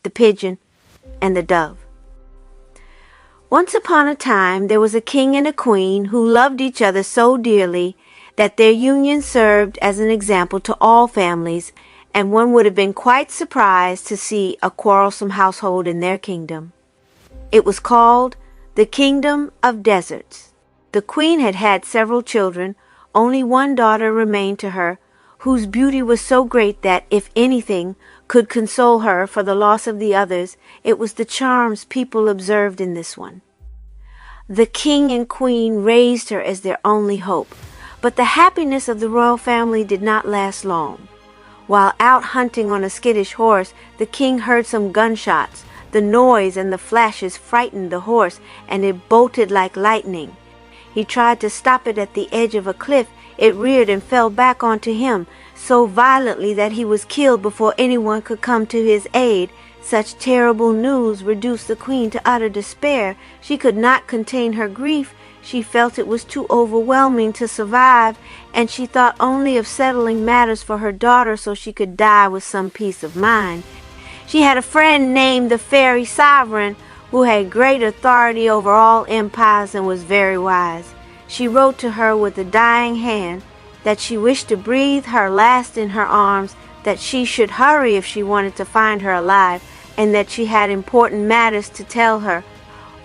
the pigeon, and the dove. Once upon a time there was a king and a queen who loved each other so dearly that their union served as an example to all families, and one would have been quite surprised to see a quarrelsome household in their kingdom. It was called the Kingdom of Deserts. The queen had had several children. Only one daughter remained to her, whose beauty was so great that, if anything could console her for the loss of the others, it was the charms people observed in this one. The king and queen raised her as their only hope, but the happiness of the royal family did not last long. While out hunting on a skittish horse, the king heard some gunshots. The noise and the flashes frightened the horse, and it bolted like lightning. He tried to stop it at the edge of a cliff. It reared and fell back onto him so violently that he was killed before anyone could come to his aid. Such terrible news reduced the queen to utter despair. She could not contain her grief. She felt it was too overwhelming to survive, and she thought only of settling matters for her daughter so she could die with some peace of mind. She had a friend named the Fairy Sovereign, who had great authority over all empires and was very wise. She wrote to her with a dying hand that she wished to breathe her last in her arms, that she should hurry if she wanted to find her alive, and that she had important matters to tell her.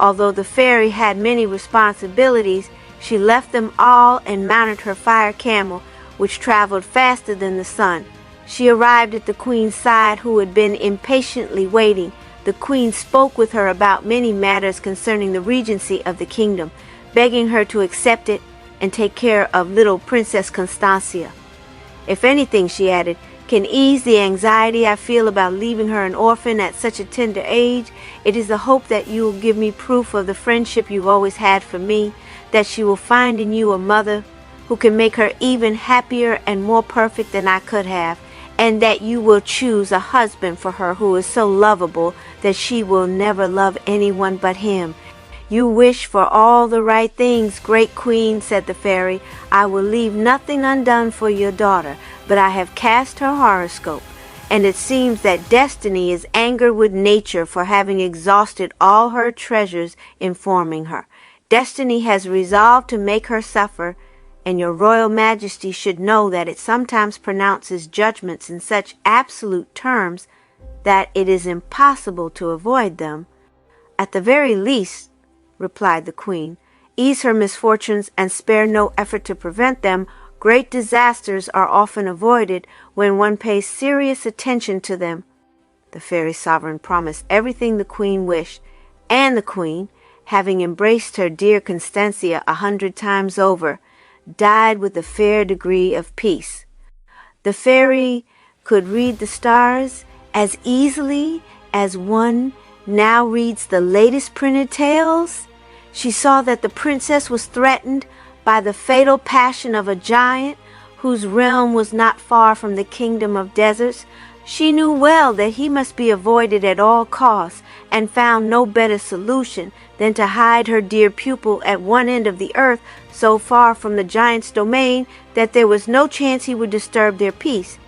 Although the fairy had many responsibilities, she left them all and mounted her fire camel, which traveled faster than the sun. She arrived at the queen's side, who had been impatiently waiting. The queen spoke with her about many matters concerning the regency of the kingdom, begging her to accept it and take care of little Princess Constancia. If anything, she added, can ease the anxiety I feel about leaving her an orphan at such a tender age, it is the hope that you will give me proof of the friendship you've always had for me, that she will find in you a mother who can make her even happier and more perfect than I could have, and that you will choose a husband for her who is so lovable that she will never love anyone but him. You wish for all the right things, great queen, said the fairy. I will leave nothing undone for your daughter, but I have cast her horoscope, and it seems that destiny is angered with nature for having exhausted all her treasures in forming her. Destiny has resolved to make her suffer, and your royal majesty should know that it sometimes pronounces judgments in such absolute terms that it is impossible to avoid them. At the very least, replied the queen, ease her misfortunes and spare no effort to prevent them. Great disasters are often avoided when one pays serious attention to them. The fairy sovereign promised everything the queen wished, and the queen, having embraced her dear Constancia 100 times over, died with a fair degree of peace. The fairy could read the stars as easily as one now reads the latest printed tales. She saw that the princess was threatened by the fatal passion of a giant whose realm was not far from the kingdom of deserts. She knew well that he must be avoided at all costs, and found no better solution than to hide her dear pupil at one end of the earth, so far from the giant's domain that there was no chance he would disturb their peace.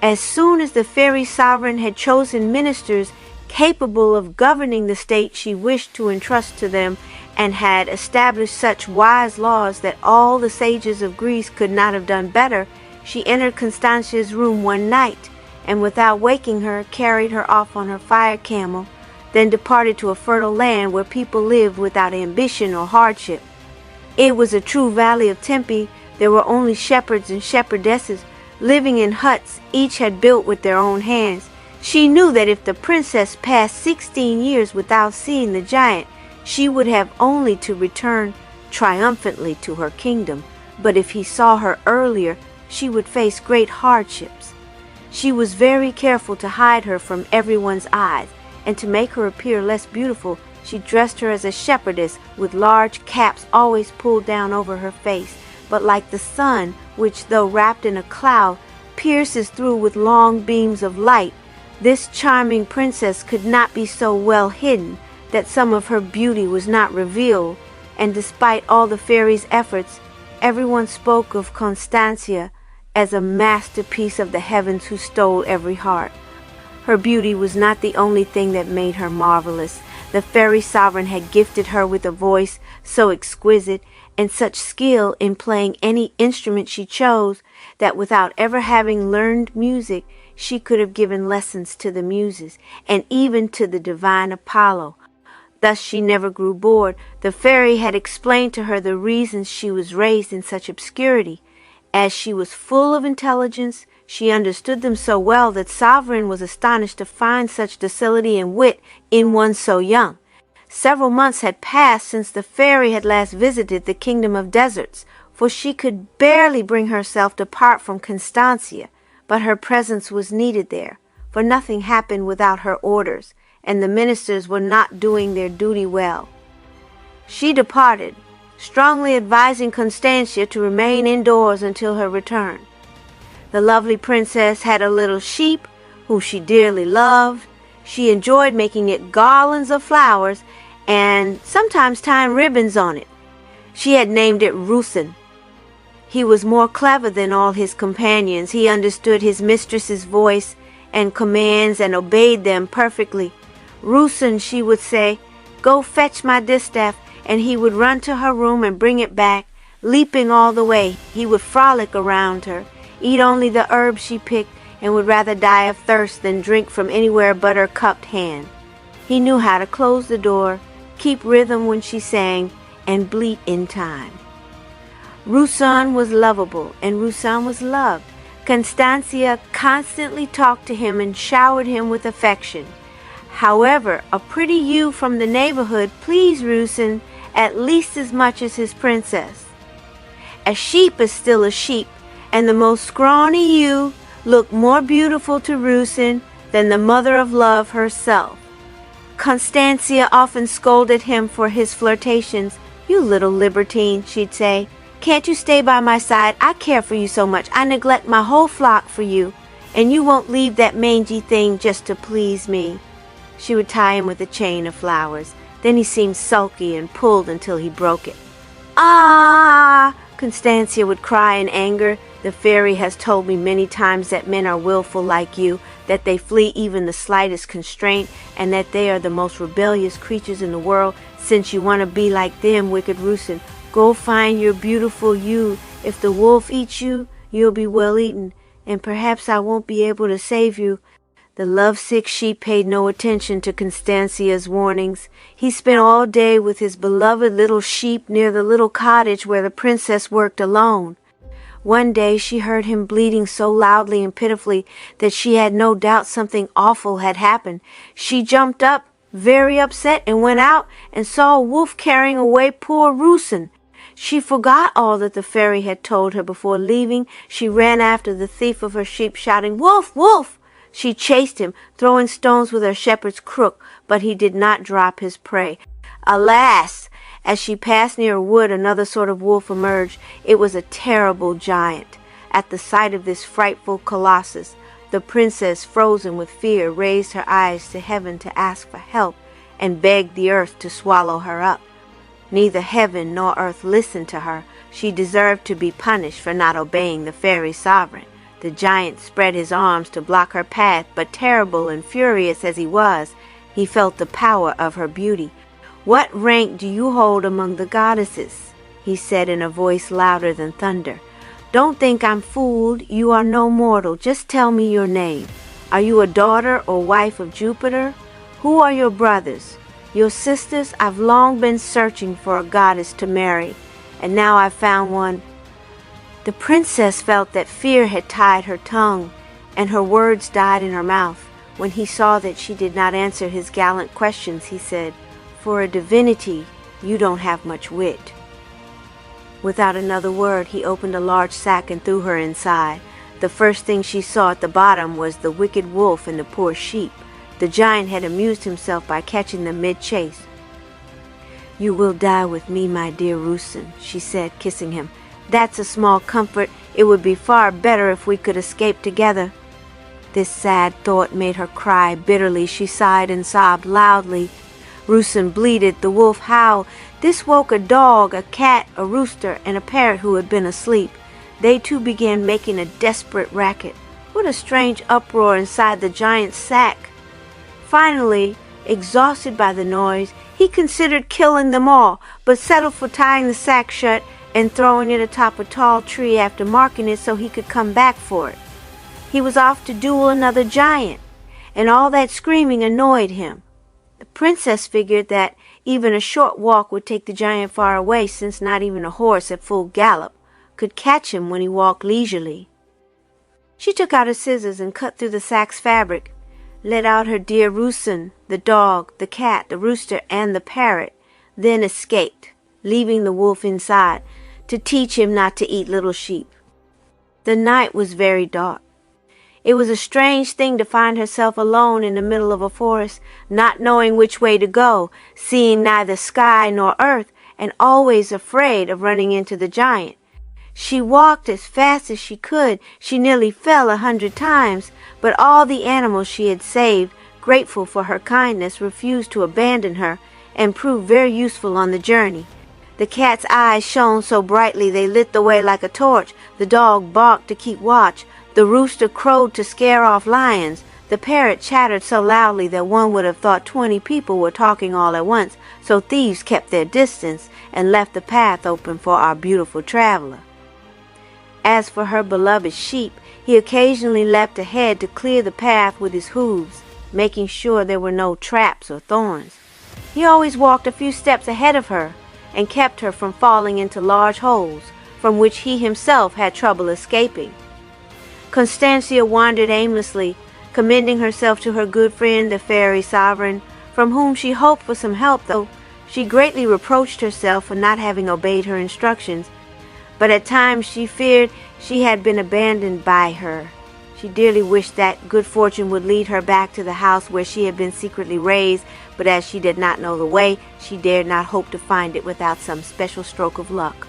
As soon as the fairy sovereign had chosen ministers capable of governing the state she wished to entrust to them, and had established such wise laws that all the sages of Greece could not have done better, she entered Constancia's room one night, and without waking her, carried her off on her fire camel, then departed to a fertile land where people lived without ambition or hardship. It was a true valley of Tempe. There were only shepherds and shepherdesses living in huts each had built with their own hands. She knew that if the princess passed 16 years without seeing the giant, she would have only to return triumphantly to her kingdom, but if he saw her earlier, she would face great hardships. She was very careful to hide her from everyone's eyes, and to make her appear less beautiful, she dressed her as a shepherdess, with large caps always pulled down over her face, but like the sun, which, though wrapped in a cloud, pierces through with long beams of light, this charming princess could not be so well hidden that some of her beauty was not revealed, and despite all the fairy's efforts, everyone spoke of Constancia as a masterpiece of the heavens who stole every heart. Her beauty was not the only thing that made her marvelous. The fairy sovereign had gifted her with a voice so exquisite and such skill in playing any instrument she chose that without ever having learned music, she could have given lessons to the muses and even to the divine Apollo. Thus she never grew bored. The fairy had explained to her the reasons she was raised in such obscurity. As she was full of intelligence, she understood them so well that Sovereign was astonished to find such docility and wit in one so young. Several months had passed since the fairy had last visited the kingdom of deserts, for she could barely bring herself to part from Constancia, but her presence was needed there, for nothing happened without her orders, and the ministers were not doing their duty well. She departed, strongly advising Constancia to remain indoors until her return. The lovely princess had a little sheep, whom she dearly loved. She enjoyed making it garlands of flowers and sometimes tying ribbons on it. She had named it Rusin. He was more clever than all his companions. He understood his mistress's voice and commands and obeyed them perfectly. Rusin, she would say, "Go fetch my distaff," and he would run to her room and bring it back, leaping all the way. He would frolic around her, eat only the herbs she picked, and would rather die of thirst than drink from anywhere but her cupped hand. He knew how to close the door, keep rhythm when she sang, and bleat in time. Rusin was lovable, and Rusin was loved. Constancia constantly talked to him and showered him with affection. However, a pretty ewe from the neighborhood pleased Rusin at least as much as his princess. A sheep is still a sheep, and the most scrawny ewe looked more beautiful to Rusin than the mother of love herself. Constancia often scolded him for his flirtations. "You little libertine," she'd say. "Can't you stay by my side? I care for you so much. I neglect my whole flock for you, and you won't leave that mangy thing just to please me." She would tie him with a chain of flowers. Then he seemed sulky and pulled until he broke it. "Ah!" Constancia would cry in anger. "The fairy has told me many times that men are willful like you, that they flee even the slightest constraint, and that they are the most rebellious creatures in the world. Since you want to be like them, wicked Rusin, go find your beautiful ewe. If the wolf eats you, you'll be well eaten, and perhaps I won't be able to save you." The lovesick sheep paid no attention to Constancia's warnings. He spent all day with his beloved little sheep near the little cottage where the princess worked alone. One day she heard him bleating so loudly and pitifully that she had no doubt something awful had happened. She jumped up, very upset, and went out and saw a wolf carrying away poor Rusin. She forgot all that the fairy had told her before leaving. She ran after the thief of her sheep, shouting, "Wolf! Wolf!" She chased him, throwing stones with her shepherd's crook, but he did not drop his prey. Alas! As she passed near a wood, another sort of wolf emerged. It was a terrible giant. At the sight of this frightful colossus, the princess, frozen with fear, raised her eyes to heaven to ask for help and begged the earth to swallow her up. Neither heaven nor earth listened to her. She deserved to be punished for not obeying the fairy sovereign. The giant spread his arms to block her path, but terrible and furious as he was, he felt the power of her beauty. "What rank do you hold among the goddesses?" he said in a voice louder than thunder. "Don't think I'm fooled. You are no mortal. Just tell me your name. Are you a daughter or wife of Jupiter? Who are your brothers? Your sisters? I've long been searching for a goddess to marry, and now I've found one." The princess felt that fear had tied her tongue, and her words died in her mouth. When he saw that she did not answer his gallant questions, he said, "For a divinity, you don't have much wit." Without another word, he opened a large sack and threw her inside. The first thing she saw at the bottom was the wicked wolf and the poor sheep. The giant had amused himself by catching them mid-chase. "You will die with me, my dear Rusin," she said, kissing him. "That's a small comfort. It would be far better if we could escape together." This sad thought made her cry bitterly. She sighed and sobbed loudly. Rusin bleated, the wolf howled. This woke a dog, a cat, a rooster, and a parrot who had been asleep. They too began making a desperate racket. What a strange uproar inside the giant's sack! Finally, exhausted by the noise, he considered killing them all, but settled for tying the sack shut and throwing it atop a tall tree after marking it so he could come back for it. He was off to duel another giant, and all that screaming annoyed him. The princess figured that even a short walk would take the giant far away, since not even a horse at full gallop could catch him when he walked leisurely. She took out her scissors and cut through the sack's fabric, let out her dear Rusin, the dog, the cat, the rooster, and the parrot, then escaped, leaving the wolf inside to teach him not to eat little sheep. The night was very dark. It was a strange thing to find herself alone in the middle of a forest, not knowing which way to go, seeing neither sky nor earth, and always afraid of running into the giant. She walked as fast as she could. She nearly fell 100 times, but all the animals she had saved, grateful for her kindness, refused to abandon her and proved very useful on the journey. The cat's eyes shone so brightly they lit the way like a torch. The dog barked to keep watch. The rooster crowed to scare off lions. The parrot chattered so loudly that one would have thought 20 people were talking all at once, so thieves kept their distance and left the path open for our beautiful traveler. As for her beloved sheep, he occasionally leapt ahead to clear the path with his hooves, making sure there were no traps or thorns. He always walked a few steps ahead of her and kept her from falling into large holes, from which he himself had trouble escaping. Constancia wandered aimlessly, commending herself to her good friend the fairy sovereign, from whom she hoped for some help, though she greatly reproached herself for not having obeyed her instructions. But at times she feared she had been abandoned by her. She dearly wished that good fortune would lead her back to the house where she had been secretly raised, but as she did not know the way, she dared not hope to find it without some special stroke of luck.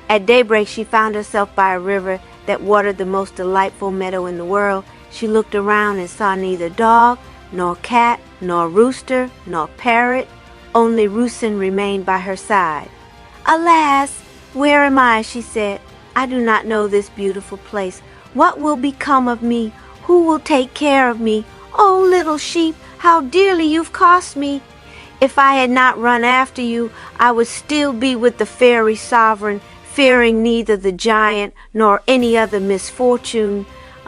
At daybreak she found herself by a river that watered the most delightful meadow in the world. She looked around and saw neither dog, nor cat, nor rooster, nor parrot. Only Rusin remained by her side. "Alas, where am I?" she said. "I do not know this beautiful place. What will become of me? Who will take care of me? Oh, little sheep, how dearly you've cost me! If I had not run after you, I would still be with the fairy sovereign, fearing neither the giant nor any other misfortune."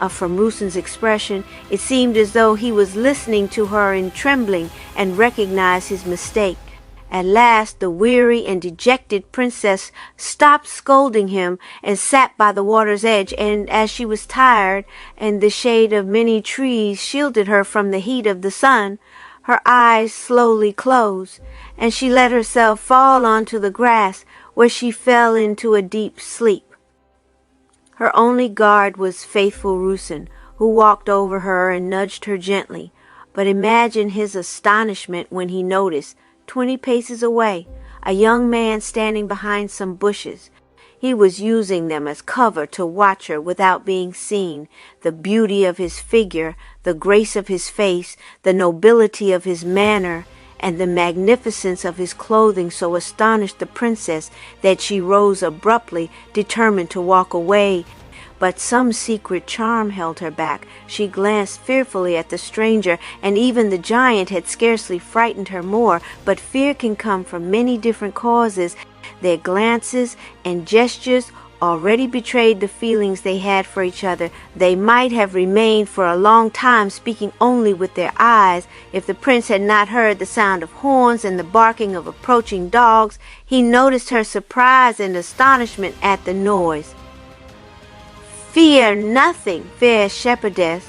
From Rusin's expression, it seemed as though he was listening to her in trembling and recognized his mistake. At last the weary and dejected princess stopped scolding him and sat by the water's edge, and as she was tired and the shade of many trees shielded her from the heat of the sun, her eyes slowly closed, and she let herself fall onto the grass, where she fell into a deep sleep. Her only guard was faithful Rusin, who walked over her and nudged her gently. But imagine his astonishment when he noticed, 20 paces away, a young man standing behind some bushes. He was using them as cover to watch her without being seen. The beauty of his figure, the grace of his face, the nobility of his manner, and the magnificence of his clothing so astonished the princess that she rose abruptly, determined to walk away. But some secret charm held her back. She glanced fearfully at the stranger, and even the giant had scarcely frightened her more. But fear can come from many different causes. Their glances and gestures already betrayed the feelings they had for each other. They might have remained for a long time speaking only with their eyes if the prince had not heard the sound of horns and the barking of approaching dogs. He noticed her surprise and astonishment at the noise. "Fear nothing, fair shepherdess,"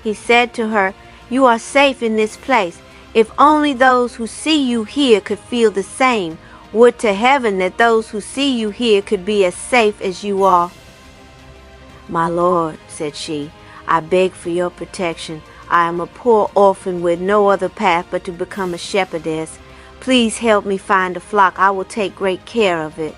he said to her. "You are safe in this place. If only those who see you here could feel the same. Would to heaven that those who see you here could be as safe as you are." "My lord," said she, "I beg for your protection. I am a poor orphan with no other path but to become a shepherdess. Please help me find a flock. I will take great care of it."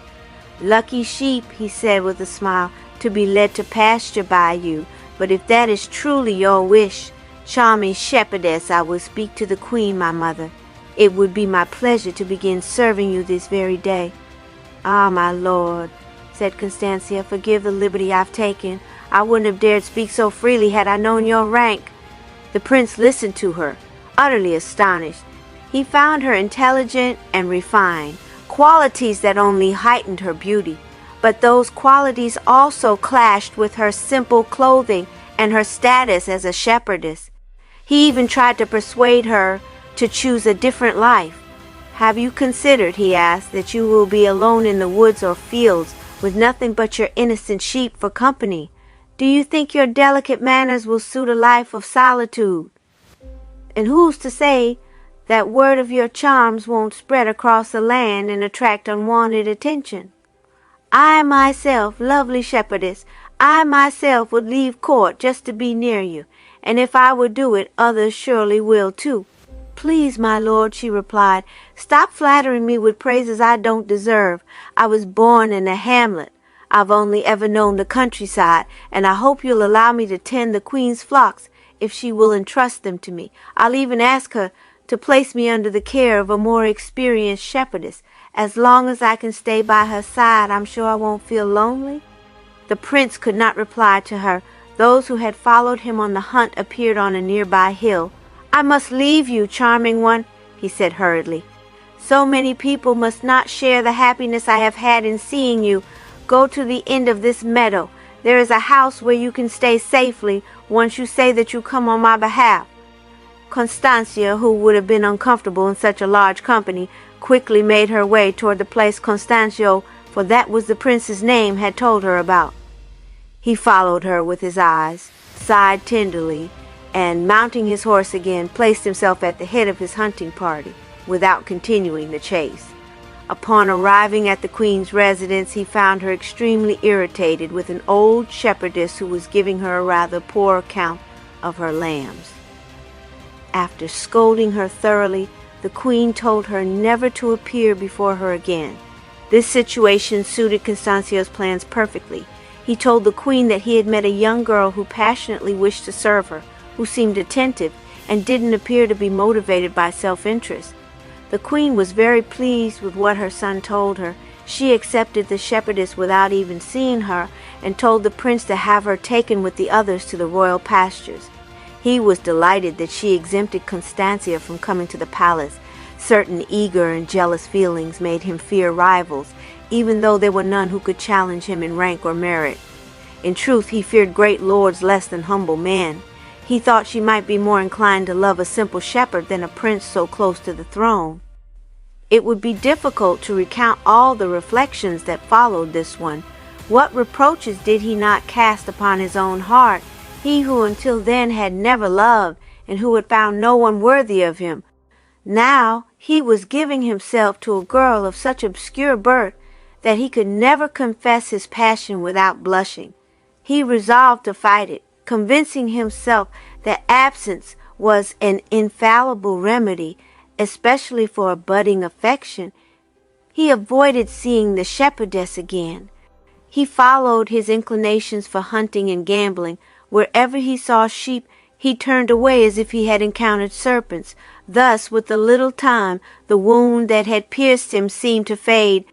"Lucky sheep," he said with a smile, "to be led to pasture by you. But if that is truly your wish, charming shepherdess, I will speak to the queen, my mother. It would be my pleasure to begin serving you this very day." "Ah, my lord," said Constancia, "forgive the liberty I've taken. I wouldn't have dared speak so freely had I known your rank." The prince listened to her. utterly astonished. He found her intelligent and refined, qualities that only heightened her beauty. But those qualities also clashed with her simple clothing and her status as a shepherdess. He even tried to persuade her to choose a different life. "Have you considered," he asked, "that you will be alone in the woods or fields with nothing but your innocent sheep for company? Do you think your delicate manners will suit a life of solitude? And who's to say that word of your charms won't spread across the land and attract unwanted attention? I myself, lovely shepherdess, I myself would leave court just to be near you, and if I would do it, others surely will too." "Please, my lord," she replied, "stop flattering me with praises I don't deserve. I was born in a hamlet. I've only ever known the countryside, and I hope you'll allow me to tend the queen's flocks if she will entrust them to me. I'll even ask her to place me under the care of a more experienced shepherdess. As long as I can stay by her side, I'm sure I won't feel lonely." The prince could not reply to her. Those who had followed him on the hunt appeared on a nearby hill. "I must leave you, charming one," he said hurriedly. "So many people must not share the happiness I have had in seeing you. Go to the end of this meadow. There is a house where you can stay safely once you say that you come on my behalf." Constancia, who would have been uncomfortable in such a large company, quickly made her way toward the place Constancio, for that was the prince's name, had told her about. He followed her with his eyes, sighed tenderly, and mounting his horse again, placed himself at the head of his hunting party, without continuing the chase. Upon arriving at the queen's residence, he found her extremely irritated with an old shepherdess who was giving her a rather poor account of her lambs. After scolding her thoroughly, the queen told her never to appear before her again. This situation suited Constancio's plans perfectly. He told the queen that he had met a young girl who passionately wished to serve her, who seemed attentive and didn't appear to be motivated by self-interest. The queen was very pleased with what her son told her. She accepted the shepherdess without even seeing her and told the prince to have her taken with the others to the royal pastures. He was delighted that she exempted Constancia from coming to the palace. Certain eager and jealous feelings made him fear rivals, even though there were none who could challenge him in rank or merit. In truth, he feared great lords less than humble men. He thought she might be more inclined to love a simple shepherd than a prince so close to the throne. It would be difficult to recount all the reflections that followed this one. What reproaches did he not cast upon his own heart, he who until then had never loved, and who had found no one worthy of him? Now he was giving himself to a girl of such obscure birth that he could never confess his passion without blushing. He resolved to fight it, convincing himself that absence was an infallible remedy, especially for a budding affection. He avoided seeing the shepherdess again. He followed his inclinations for hunting and gambling. Wherever he saw sheep, he turned away as if he had encountered serpents. Thus, with a little time, the wound that had pierced him seemed to fade.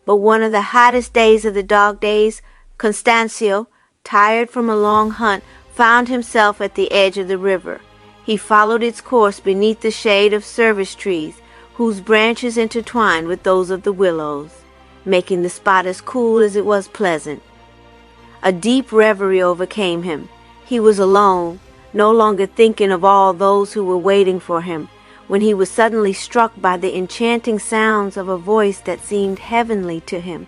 But one of the hottest days of the dog days, Constancio, tired from a long hunt, found himself at the edge of the river. He followed its course beneath the shade of service trees, whose branches intertwined with those of the willows, making the spot as cool as it was pleasant. A deep reverie overcame him. He was alone, no longer thinking of all those who were waiting for him, when he was suddenly struck by the enchanting sounds of a voice that seemed heavenly to him.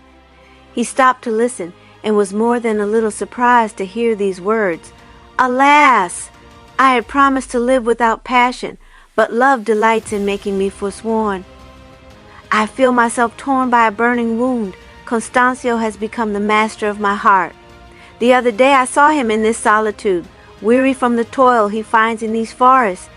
He stopped to listen, and was more than a little surprised to hear these words. "Alas! I had promised to live without passion, but love delights in making me forsworn. I feel myself torn by a burning wound. Constancio has become the master of my heart. The other day I saw him in this solitude, weary from the toil he finds in these forests.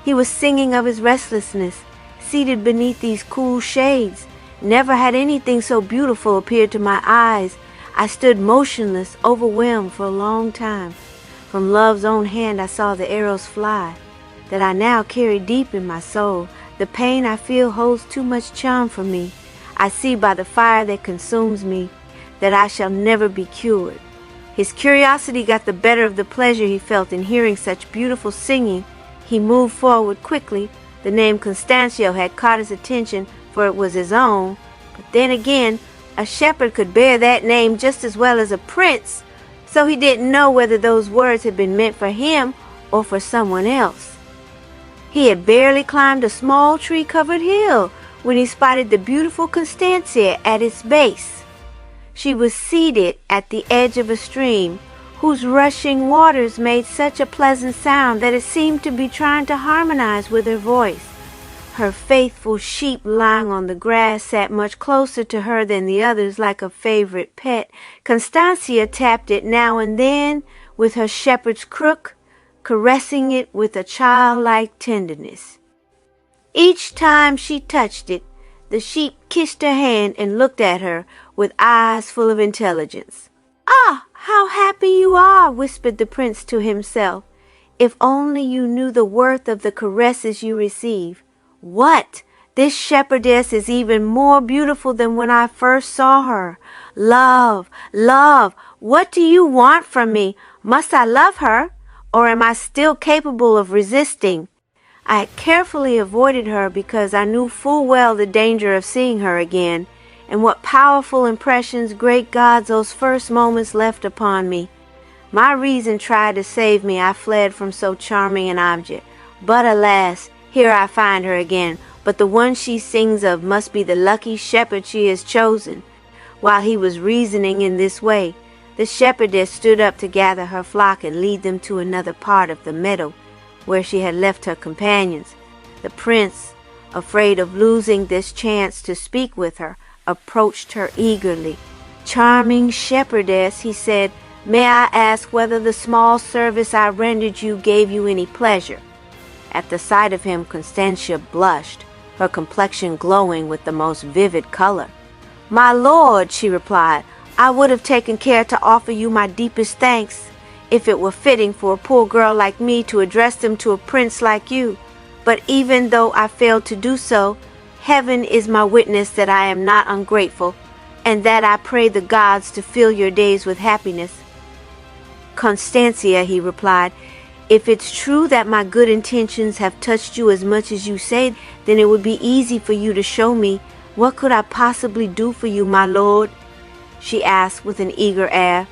He was singing of his restlessness, seated beneath these cool shades. Never had anything so beautiful appeared to my eyes. I stood motionless, overwhelmed for a long time. From love's own hand I saw the arrows fly, that I now carry deep in my soul. The pain I feel holds too much charm for me. I see by the fire that consumes me that I shall never be cured." His curiosity got the better of the pleasure he felt in hearing such beautiful singing. He moved forward quickly. The name Constancio had caught his attention, for it was his own. But then again, a shepherd could bear that name just as well as a prince, so he didn't know whether those words had been meant for him or for someone else. He had barely climbed a small tree-covered hill when he spotted the beautiful Constancia at its base. She was seated at the edge of a stream whose rushing waters made such a pleasant sound that it seemed to be trying to harmonize with her voice. Her faithful sheep lying on the grass sat much closer to her than the others, like a favorite pet. Constancia tapped it now and then with her shepherd's crook, caressing it with a childlike tenderness. Each time she touched it, the sheep kissed her hand and looked at her with eyes full of intelligence. "Ah, how happy you are," whispered the prince to himself. "If only you knew the worth of the caresses you receive. What? This shepherdess is even more beautiful than when I first saw her. Love, love, what do you want from me? Must I love her? Or am I still capable of resisting?" I had carefully avoided her because I knew full well the danger of seeing her again, and what powerful impressions, great gods, those first moments left upon me. My reason tried to save me. I fled from so charming an object. But alas, here I find her again. But the one she sings of must be the lucky shepherd she has chosen. While he was reasoning in this way, the shepherdess stood up to gather her flock and lead them to another part of the meadow where she had left her companions. The prince, afraid of losing this chance to speak with her, approached her eagerly. "Charming shepherdess," he said, "may I ask whether the small service I rendered you gave you any pleasure?" At the sight of him, Constantia blushed, her complexion glowing with the most vivid color. "My lord," she replied, "I would have taken care to offer you my deepest thanks, if it were fitting for a poor girl like me to address them to a prince like you. But even though I failed to do so, heaven is my witness that I am not ungrateful, and that I pray the gods to fill your days with happiness." "Constancia," he replied, "if it's true that my good intentions have touched you as much as you say, then it would be easy for you to show me. What could I possibly do for you, my lord?" she asked with an eager air.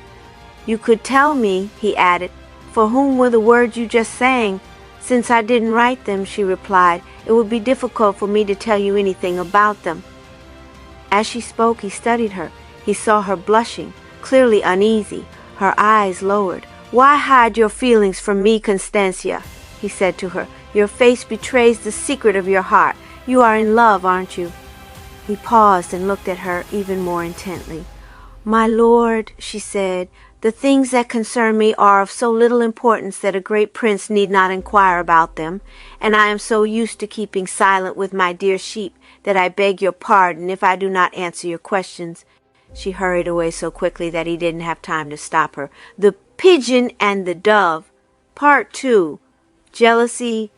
"You could tell me," he added, "for whom were the words you just sang." "Since I didn't write them," she replied, "it would be difficult for me to tell you anything about them." As she spoke, he studied her. He saw her blushing, clearly uneasy, her eyes lowered. "Why hide your feelings from me, Constancia?" he said to her. "Your face betrays the secret of your heart. You are in love, aren't you?" He paused and looked at her even more intently. "My lord," she said, "the things that concern me are of so little importance that a great prince need not inquire about them, and I am so used to keeping silent with my dear sheep that I beg your pardon if I do not answer your questions." She hurried away so quickly that he didn't have time to stop her. The Pigeon and the Dove, Part 2. Jealousy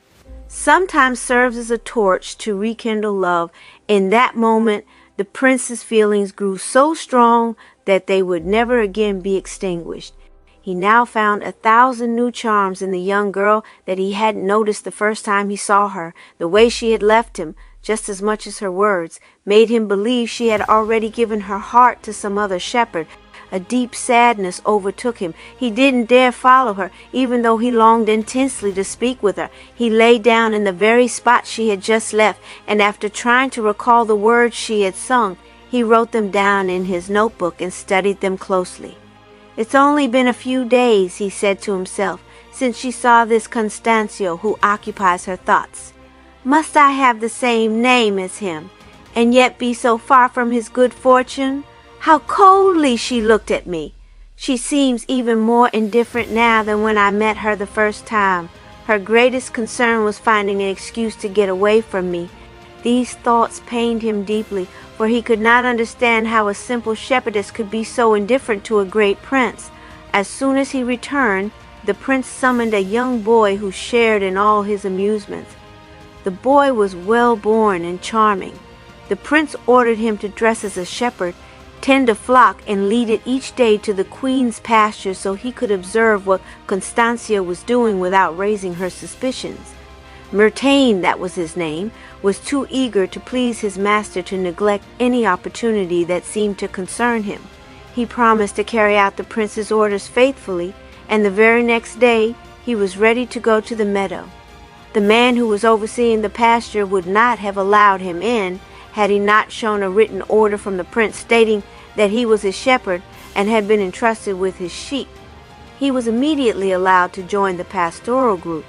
sometimes serves as a torch to rekindle love. In that moment, the prince's feelings grew so strong that they would never again be extinguished. He now found 1,000 new charms in the young girl that he hadn't noticed the first time he saw her. The way she had left him, just as much as her words, made him believe she had already given her heart to some other shepherd. A deep sadness overtook him. He didn't dare follow her, even though he longed intensely to speak with her. He lay down in the very spot she had just left, and after trying to recall the words she had sung, he wrote them down in his notebook and studied them closely. "It's only been a few days," he said to himself, "since she saw this Constancio who occupies her thoughts. Must I have the same name as him, and yet be so far from his good fortune? How coldly she looked at me! She seems even more indifferent now than when I met her the first time. Her greatest concern was finding an excuse to get away from me." These thoughts pained him deeply, for he could not understand how a simple shepherdess could be so indifferent to a great prince. As soon as he returned, the prince summoned a young boy who shared in all his amusements. The boy was well born and charming. The prince ordered him to dress as a shepherd, tend a flock, and lead it each day to the queen's pasture so he could observe what Constancia was doing without raising her suspicions. Myrtain, that was his name, was too eager to please his master to neglect any opportunity that seemed to concern him. He promised to carry out the prince's orders faithfully, and the very next day he was ready to go to the meadow. The man who was overseeing the pasture would not have allowed him in had he not shown a written order from the prince stating that he was his shepherd and had been entrusted with his sheep. He was immediately allowed to join the pastoral group.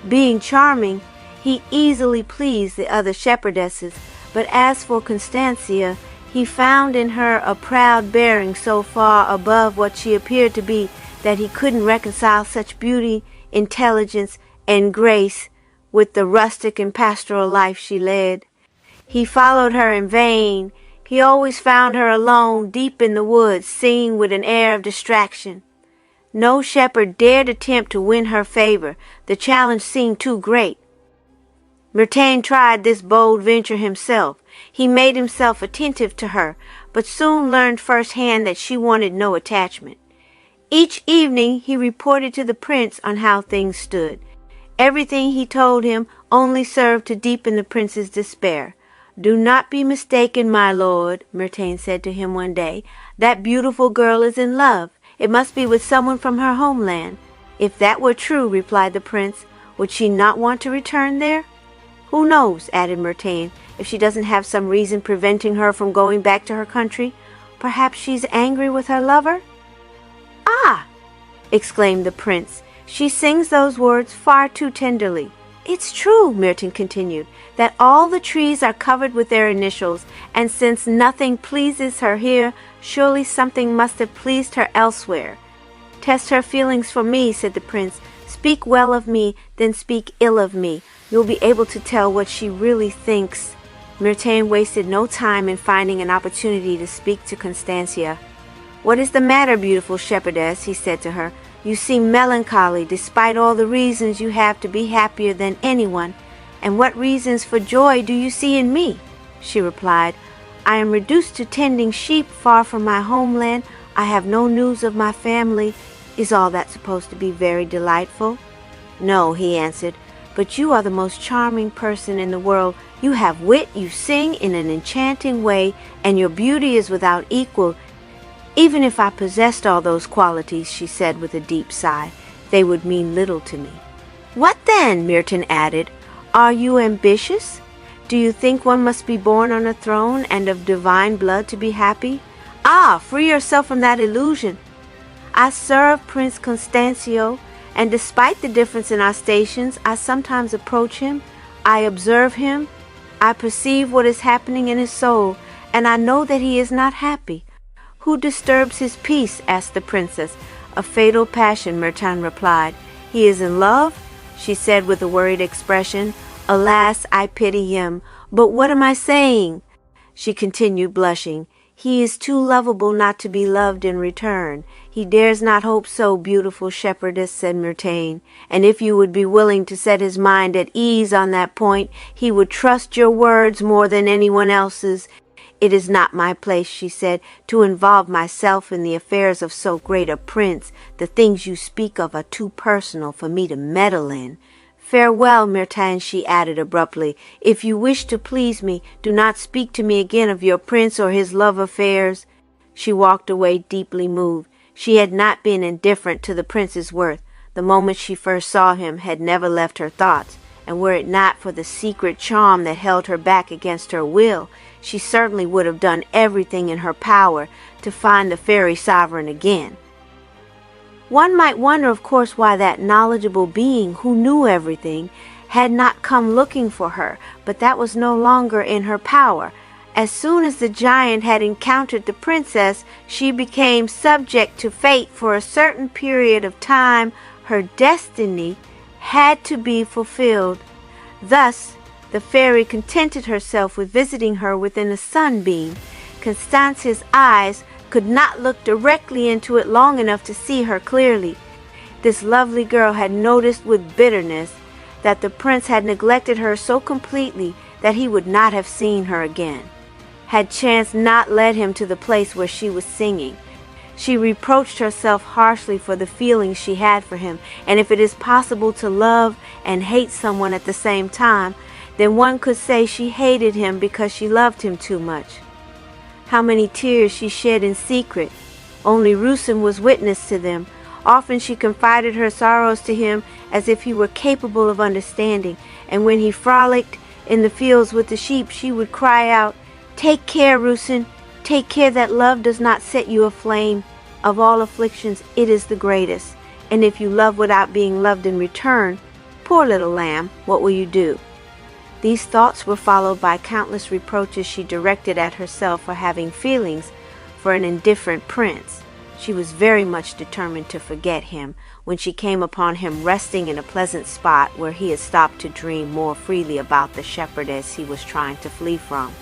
Being charming, he easily pleased the other shepherdesses, but as for Constancia, he found in her a proud bearing so far above what she appeared to be that he couldn't reconcile such beauty, intelligence, and grace with the rustic and pastoral life she led. He followed her in vain. He always found her alone, deep in the woods, singing with an air of distraction. No shepherd dared attempt to win her favor. The challenge seemed too great. Myrtain tried this bold venture himself. He made himself attentive to her, but soon learned firsthand that she wanted no attachment. Each evening he reported to the prince on how things stood. Everything he told him only served to deepen the prince's despair. "Do not be mistaken, my lord," Myrtain said to him one day. "That beautiful girl is in love. It must be with someone from her homeland." "If that were true," replied the prince, "would she not want to return there?" "Who knows," added Myrtain, "if she doesn't have some reason preventing her from going back to her country. Perhaps she's angry with her lover?" "Ah!" exclaimed the prince. "She sings those words far too tenderly." "It's true," Myrtain continued, "that all the trees are covered with their initials, and since nothing pleases her here, surely something must have pleased her elsewhere." "Test her feelings for me," said the prince. "Speak well of me, then speak ill of me. You'll be able to tell what she really thinks." Myrtain wasted no time in finding an opportunity to speak to Constancia. "What is the matter, beautiful shepherdess?" he said to her. "You seem melancholy, despite all the reasons you have to be happier than anyone. And what reasons for joy do you see in me?" She replied, "I am reduced to tending sheep far from my homeland. I have no news of my family. Is all that supposed to be very delightful?" "No," he answered, "but you are the most charming person in the world. You have wit, you sing in an enchanting way, and your beauty is without equal. Even if I possessed all those qualities," she said with a deep sigh, "they would mean little to me." "What then?" Myrtain added. "Are you ambitious? Do you think one must be born on a throne and of divine blood to be happy? Ah, free yourself from that illusion. I serve Prince Constancio, and despite the difference in our stations, I sometimes approach him, I observe him, I perceive what is happening in his soul, and I know that he is not happy." "Who disturbs his peace?" asked the princess. "A fatal passion," Myrtain replied. "He is in love?" she said with a worried expression. "Alas, I pity him. But what am I saying?" she continued, blushing. "He is too lovable not to be loved in return. He dares not hope so, beautiful shepherdess," said Myrtain. "And if you would be willing to set his mind at ease on that point, he would trust your words more than anyone else's." "It is not my place," she said, "to involve myself in the affairs of so great a prince. The things you speak of are too personal for me to meddle in." "Farewell, Myrtain," she added abruptly. "If you wish to please me, do not speak to me again of your prince or his love affairs." She walked away deeply moved. She had not been indifferent to the prince's worth. The moment she first saw him had never left her thoughts, and were it not for the secret charm that held her back against her will, she certainly would have done everything in her power to find the fairy sovereign again. One might wonder, of course, why that knowledgeable being who knew everything had not come looking for her, but that was no longer in her power. As soon as the giant had encountered the princess, she became subject to fate for a certain period of time. Her destiny had to be fulfilled. Thus, the fairy contented herself with visiting her within a sunbeam. Constancia's eyes could not look directly into it long enough to see her clearly. This lovely girl had noticed with bitterness that the prince had neglected her so completely that he would not have seen her again, had chance not led him to the place where she was singing. She reproached herself harshly for the feelings she had for him, and if it is possible to love and hate someone at the same time, then one could say she hated him because she loved him too much. How many tears she shed in secret! Only Rusum was witness to them. Often she confided her sorrows to him as if he were capable of understanding, and when he frolicked in the fields with the sheep, she would cry out, "Take care, Rusum, take care that love does not set you aflame. Of all afflictions, it is the greatest. And if you love without being loved in return, poor little lamb, what will you do?" These thoughts were followed by countless reproaches she directed at herself for having feelings for an indifferent prince. She was very much determined to forget him when she came upon him resting in a pleasant spot where he had stopped to dream more freely about the shepherdess he was trying to flee from.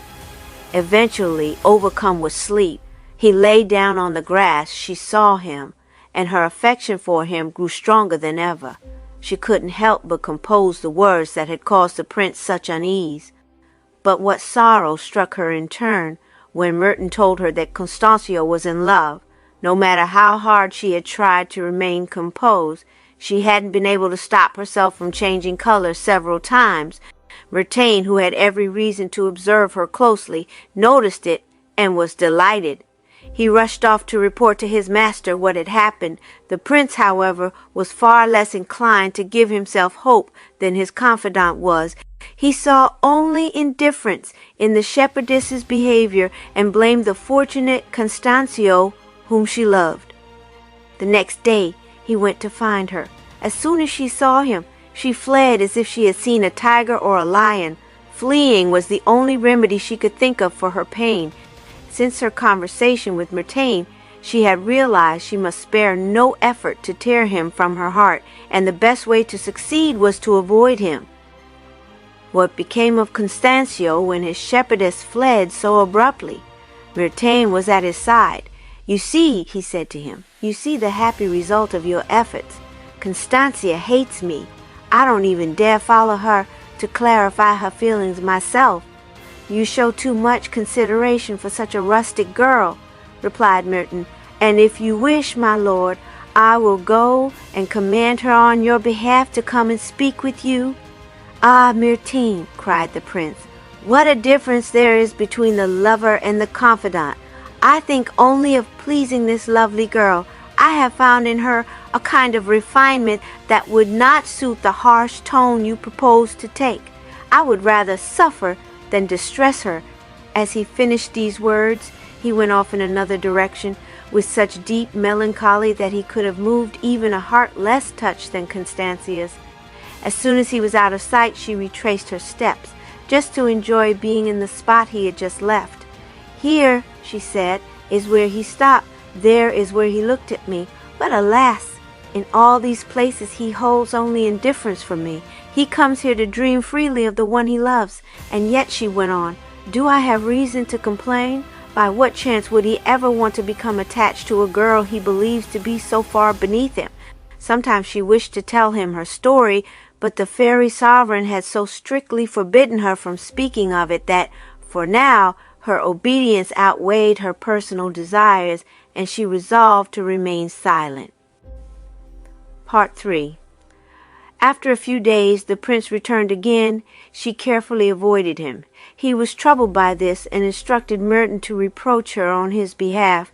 Eventually, overcome with sleep, he lay down on the grass. She saw him, and her affection for him grew stronger than ever. She couldn't help but compose the words that had caused the prince such unease. But what sorrow struck her in turn when Merton told her that Constancia was in love. No matter how hard she had tried to remain composed, she hadn't been able to stop herself from changing color several times. Mertain, who had every reason to observe her closely, noticed it and was delighted. He rushed off to report to his master what had happened. The prince, however, was far less inclined to give himself hope than his confidant was. He saw only indifference in the shepherdess's behavior and blamed the fortunate Constancio whom she loved. The next day he went to find her. As soon as she saw him, she fled as if she had seen a tiger or a lion. Fleeing was the only remedy she could think of for her pain. Since her conversation with Mertain, she had realized she must spare no effort to tear him from her heart, and the best way to succeed was to avoid him. What became of Constancio when his shepherdess fled so abruptly? Mertain was at his side. "You see," he said to him, "you see the happy result of your efforts. Constancia hates me. I don't even dare follow her to clarify her feelings myself." "You show too much consideration for such a rustic girl," replied Merton, "and if you wish, my lord, I will go and command her on your behalf to come and speak with you." "Ah, Mertain," cried the prince, "what a difference there is between the lover and the confidant. I think only of pleasing this lovely girl. I have found in her a kind of refinement that would not suit the harsh tone you propose to take. I would rather suffer than distress her." As he finished these words, he went off in another direction with such deep melancholy that he could have moved even a heart less touched than Constancia's. As soon as he was out of sight, she retraced her steps, just to enjoy being in the spot he had just left. "Here," she said, "is where he stopped. There is where he looked at me. But alas, in all these places he holds only indifference for me. He comes here to dream freely of the one he loves. And yet," she went on, "do I have reason to complain? By what chance would he ever want to become attached to a girl he believes to be so far beneath him?" Sometimes she wished to tell him her story, but the fairy sovereign had so strictly forbidden her from speaking of it that, for now, her obedience outweighed her personal desires, and she resolved to remain silent. Part 3. After a few days, the prince returned again. She carefully avoided him. He was troubled by this and instructed Merton to reproach her on his behalf.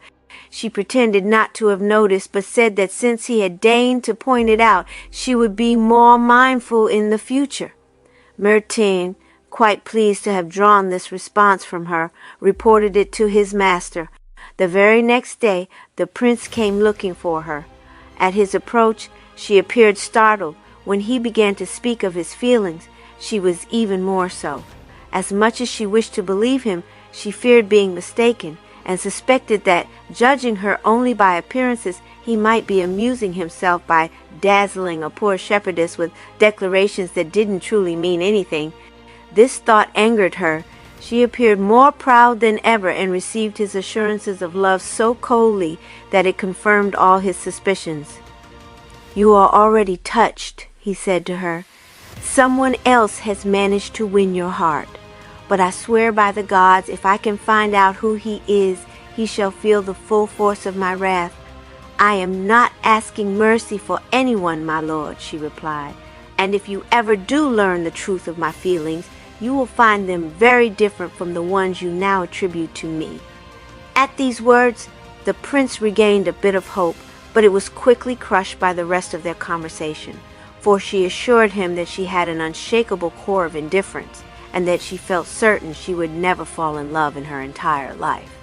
She pretended not to have noticed, but said that since he had deigned to point it out, she would be more mindful in the future. Mertin, quite pleased to have drawn this response from her, reported it to his master. The very next day, the prince came looking for her. At his approach, she appeared startled. When he began to speak of his feelings, she was even more so. As much as she wished to believe him, she feared being mistaken, and suspected that, judging her only by appearances, he might be amusing himself by dazzling a poor shepherdess with declarations that didn't truly mean anything. This thought angered her. She appeared more proud than ever and received his assurances of love so coldly that it confirmed all his suspicions. "You are already touched," he said to her. "Someone else has managed to win your heart. But I swear by the gods, if I can find out who he is, he shall feel the full force of my wrath. I am not asking mercy for anyone, my lord, she replied, and if you ever do learn the truth of my feelings, you will find them very different from the ones you now attribute to me. At these words, the prince regained a bit of hope, but it was quickly crushed by the rest of their conversation, for she assured him that she had an unshakable core of indifference, and that she felt certain she would never fall in love in her entire life.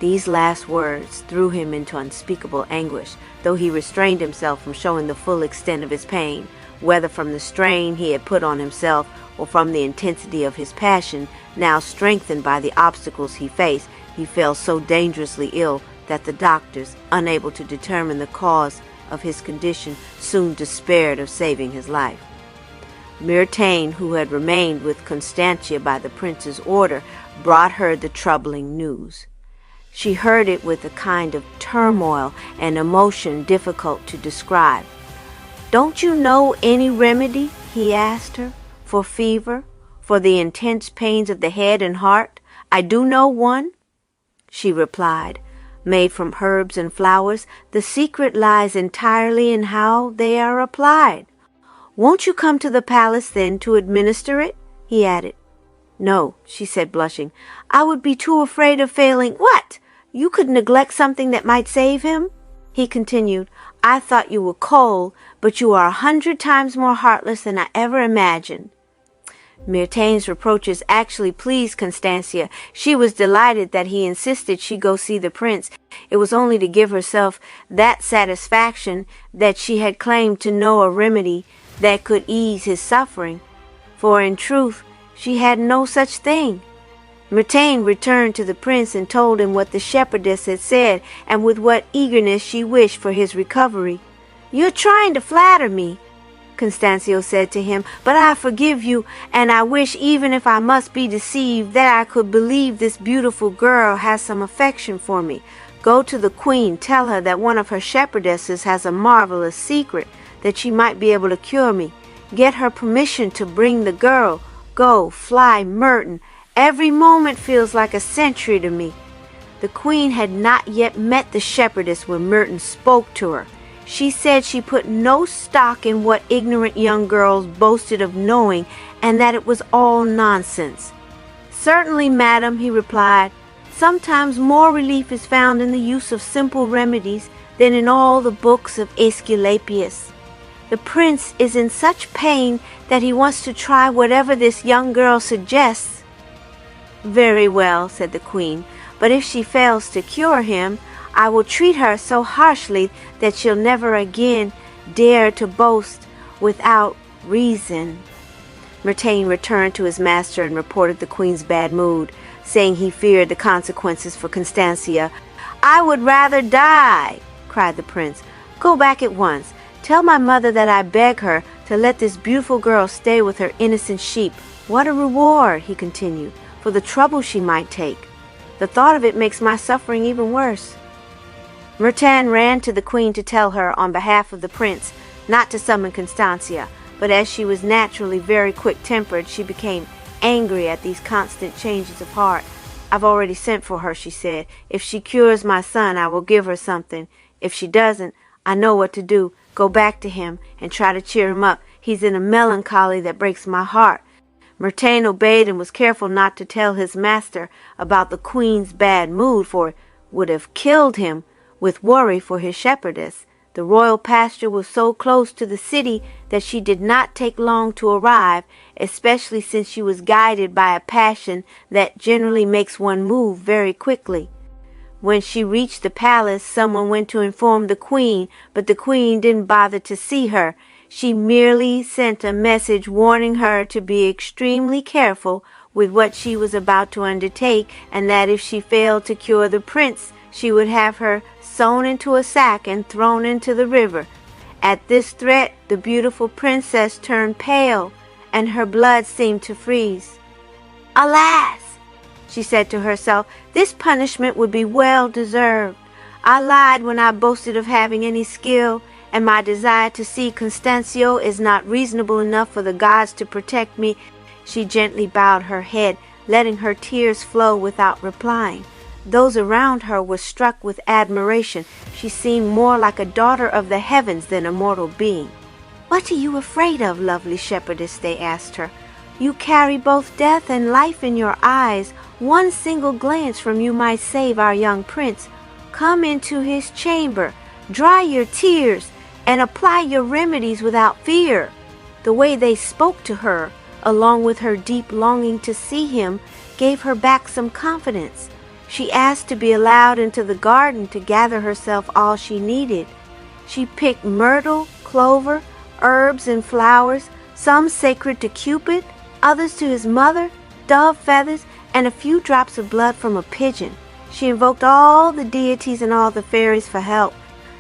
These last words threw him into unspeakable anguish, though he restrained himself from showing the full extent of his pain, whether from the strain he had put on himself or from the intensity of his passion, now strengthened by the obstacles he faced. He fell so dangerously ill that the doctors, unable to determine the cause of his condition, soon despaired of saving his life. Myrtane, who had remained with Constancia by the prince's order, brought her the troubling news. She heard it with a kind of turmoil and emotion difficult to describe. "Don't you know any remedy," he asked her, "for fever, for the intense pains of the head and heart?" "I do know one," she replied, "made from herbs and flowers. The secret lies entirely in how they are applied." "Won't you come to the palace, then, to administer it?" he added. "No," she said, blushing. "I would be too afraid of failing." "What? You could neglect something that might save him?" he continued. "I thought you were cold, but you are 100 times more heartless than I ever imagined." Myrtane's reproaches actually pleased Constancia. She was delighted that he insisted she go see the prince. It was only to give herself that satisfaction that she had claimed to know a remedy that could ease his suffering, for in truth she had no such thing. Myrtane returned to the prince and told him what the shepherdess had said, and with what eagerness she wished for his recovery. "You're trying to flatter me," Constancio said to him, "but I forgive you, and I wish, even if I must be deceived, that I could believe this beautiful girl has some affection for me. Go to the queen, tell her that one of her shepherdesses has a marvelous secret, that she might be able to cure me. Get her permission to bring the girl. Go, fly, Merton. Every moment feels like a century to me." The queen had not yet met the shepherdess when Merton spoke to her. She said she put no stock in what ignorant young girls boasted of knowing, and that it was all nonsense. "Certainly, madam," he replied. "Sometimes more relief is found in the use of simple remedies than in all the books of Aesculapius. The prince is in such pain that he wants to try whatever this young girl suggests." "Very well," said the queen, "but if she fails to cure him, I will treat her so harshly that she'll never again dare to boast without reason." Myrtane returned to his master and reported the queen's bad mood, saying he feared the consequences for Constancia. "I would rather die," cried the prince. "Go back at once. Tell my mother that I beg her to let this beautiful girl stay with her innocent sheep. What a reward," he continued, "for the trouble she might take. The thought of it makes my suffering even worse." Myrtane ran to the queen to tell her, on behalf of the prince, not to summon Constancia, but as she was naturally very quick-tempered, she became angry at these constant changes of heart. "I've already sent for her," she said. "If she cures my son, I will give her something. If she doesn't, I know what to do. Go back to him and try to cheer him up. He's in a melancholy that breaks my heart." Myrtane obeyed and was careful not to tell his master about the queen's bad mood, for it would have killed him with worry for his shepherdess. The royal pasture was so close to the city that she did not take long to arrive, especially since she was guided by a passion that generally makes one move very quickly. When she reached the palace, someone went to inform the queen, but the queen didn't bother to see her. She merely sent a message warning her to be extremely careful with what she was about to undertake, and that if she failed to cure the prince, she would have her sewn into a sack and thrown into the river. At this threat, the beautiful princess turned pale, and her blood seemed to freeze. "Alas!" she said to herself, "this punishment would be well deserved. I lied when I boasted of having any skill, and my desire to see Constancio is not reasonable enough for the gods to protect me." She gently bowed her head, letting her tears flow without replying. Those around her were struck with admiration. She seemed more like a daughter of the heavens than a mortal being. "What are you afraid of, lovely shepherdess?" they asked her. "You carry both death and life in your eyes. One single glance from you might save our young prince. Come into his chamber, dry your tears, and apply your remedies without fear." The way they spoke to her, along with her deep longing to see him, gave her back some confidence. She asked to be allowed into the garden to gather herself all she needed. She picked myrtle, clover, herbs, and flowers, some sacred to Cupid, others to his mother, dove feathers, and a few drops of blood from a pigeon. She invoked all the deities and all the fairies for help.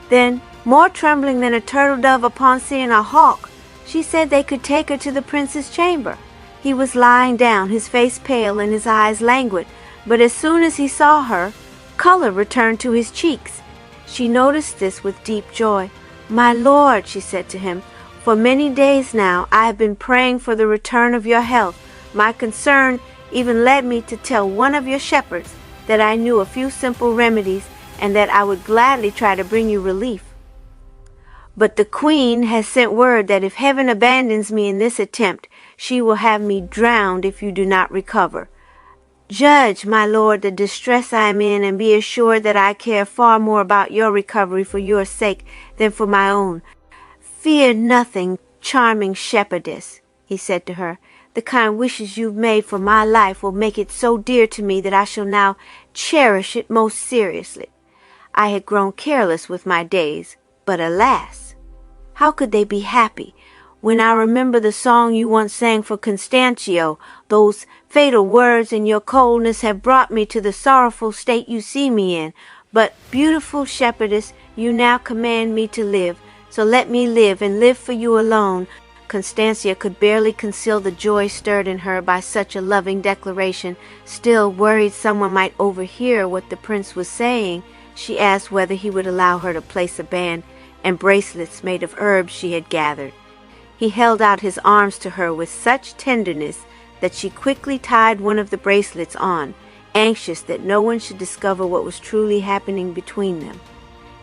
Then, more trembling than a turtle dove upon seeing a hawk, she said they could take her to the prince's chamber. He was lying down, his face pale and his eyes languid, but as soon as he saw her, color returned to his cheeks. She noticed this with deep joy. "My lord," she said to him, "for many days now I have been praying for the return of your health. My concern even led me to tell one of your shepherds that I knew a few simple remedies and that I would gladly try to bring you relief. But the queen has sent word that if heaven abandons me in this attempt, she will have me drowned if you do not recover. Judge, my lord, the distress I am in, and be assured that I care far more about your recovery for your sake than for my own. Fear nothing, charming shepherdess," he said to her. "The kind wishes you've made for my life will make it so dear to me that I shall now cherish it most seriously. I had grown careless with my days, but alas, how could they be happy when I remember the song you once sang for Constancio? Those fatal words and your coldness have brought me to the sorrowful state you see me in. But, beautiful shepherdess, you now command me to live, so let me live and live for you alone." Constancia could barely conceal the joy stirred in her by such a loving declaration. Still, worried someone might overhear what the prince was saying, she asked whether he would allow her to place a band and bracelets made of herbs she had gathered. He held out his arms to her with such tenderness that she quickly tied one of the bracelets on, anxious that no one should discover what was truly happening between them.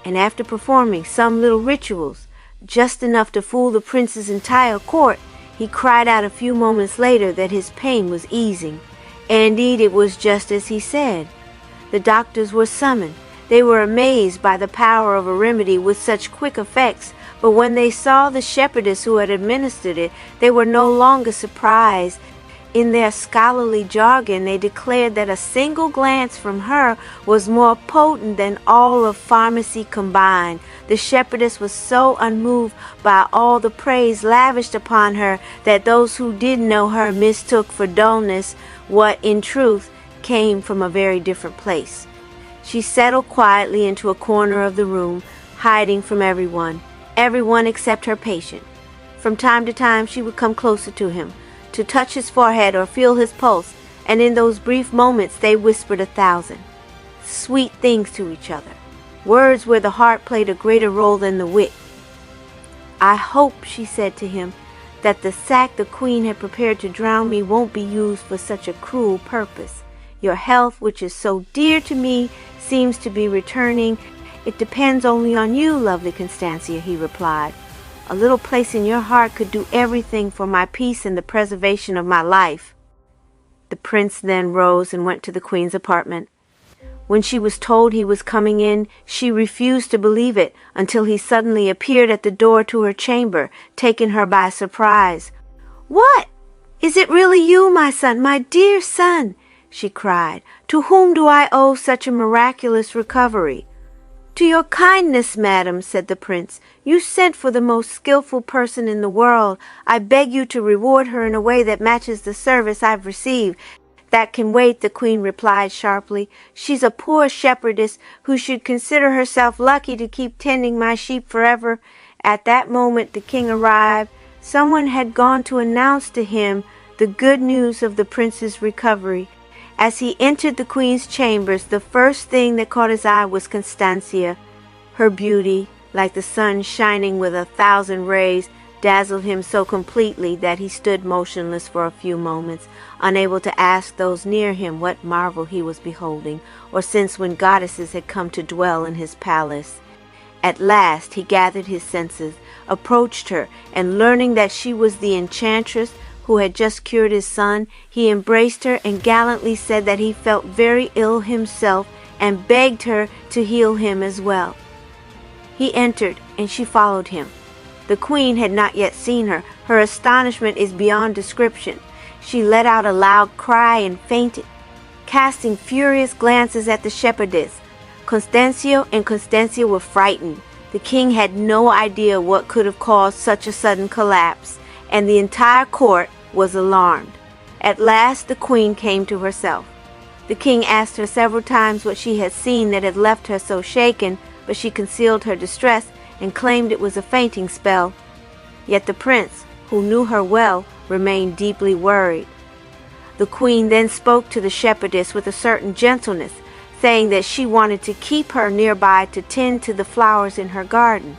And after performing some little rituals, just enough to fool the prince's entire court, he cried out a few moments later that his pain was easing. And indeed it was just as he said. The doctors were summoned. They were amazed by the power of a remedy with such quick effects, but when they saw the shepherdess who had administered it, they were no longer surprised. In their scholarly jargon, they declared that a single glance from her was more potent than all of pharmacy combined. The shepherdess was so unmoved by all the praise lavished upon her that those who did know her mistook for dullness what, in truth, came from a very different place. She settled quietly into a corner of the room, hiding from everyone except her patient. From time to time she would come closer to him, to touch his forehead or feel his pulse, and in those brief moments they whispered 1,000 sweet things to each other, words where the heart played a greater role than the wit. "I hope," she said to him, "that the sack the queen had prepared to drown me won't be used for such a cruel purpose. Your health, which is so dear to me, seems to be returning." "It depends only on you, lovely Constancia," he replied. "A little place in your heart could do everything for my peace and the preservation of my life." The prince then rose and went to the queen's apartment. When she was told he was coming in, she refused to believe it until he suddenly appeared at the door to her chamber, taking her by surprise. "What? Is it really you, my son, my dear son?" she cried. "To whom do I owe such a miraculous recovery?" "To your kindness, madam," said the prince. "You sent for the most skillful person in the world. I beg you to reward her in a way that matches the service I've received." "That can wait," the queen replied sharply. "She's a poor shepherdess who should consider herself lucky to keep tending my sheep forever." At that moment the king arrived. Someone had gone to announce to him the good news of the prince's recovery. As he entered the queen's chambers, the first thing that caught his eye was Constancia. Her beauty, like the sun shining with 1,000 rays, dazzled him so completely that he stood motionless for a few moments, unable to ask those near him what marvel he was beholding, or since when goddesses had come to dwell in his palace. At last he gathered his senses, approached her, and learning that she was the enchantress who had just cured his son, he embraced her and gallantly said that he felt very ill himself and begged her to heal him as well. He entered, and she followed him. The queen had not yet seen her. Her astonishment is beyond description. She let out a loud cry and fainted, casting furious glances at the shepherdess. Constancio and Constancia were frightened. The king had no idea what could have caused such a sudden collapse, and the entire court was alarmed. At last the queen came to herself. The king asked her several times what she had seen that had left her so shaken, but she concealed her distress and claimed it was a fainting spell. Yet the prince, who knew her well, remained deeply worried. The queen then spoke to the shepherdess with a certain gentleness, saying that she wanted to keep her nearby to tend to the flowers in her garden.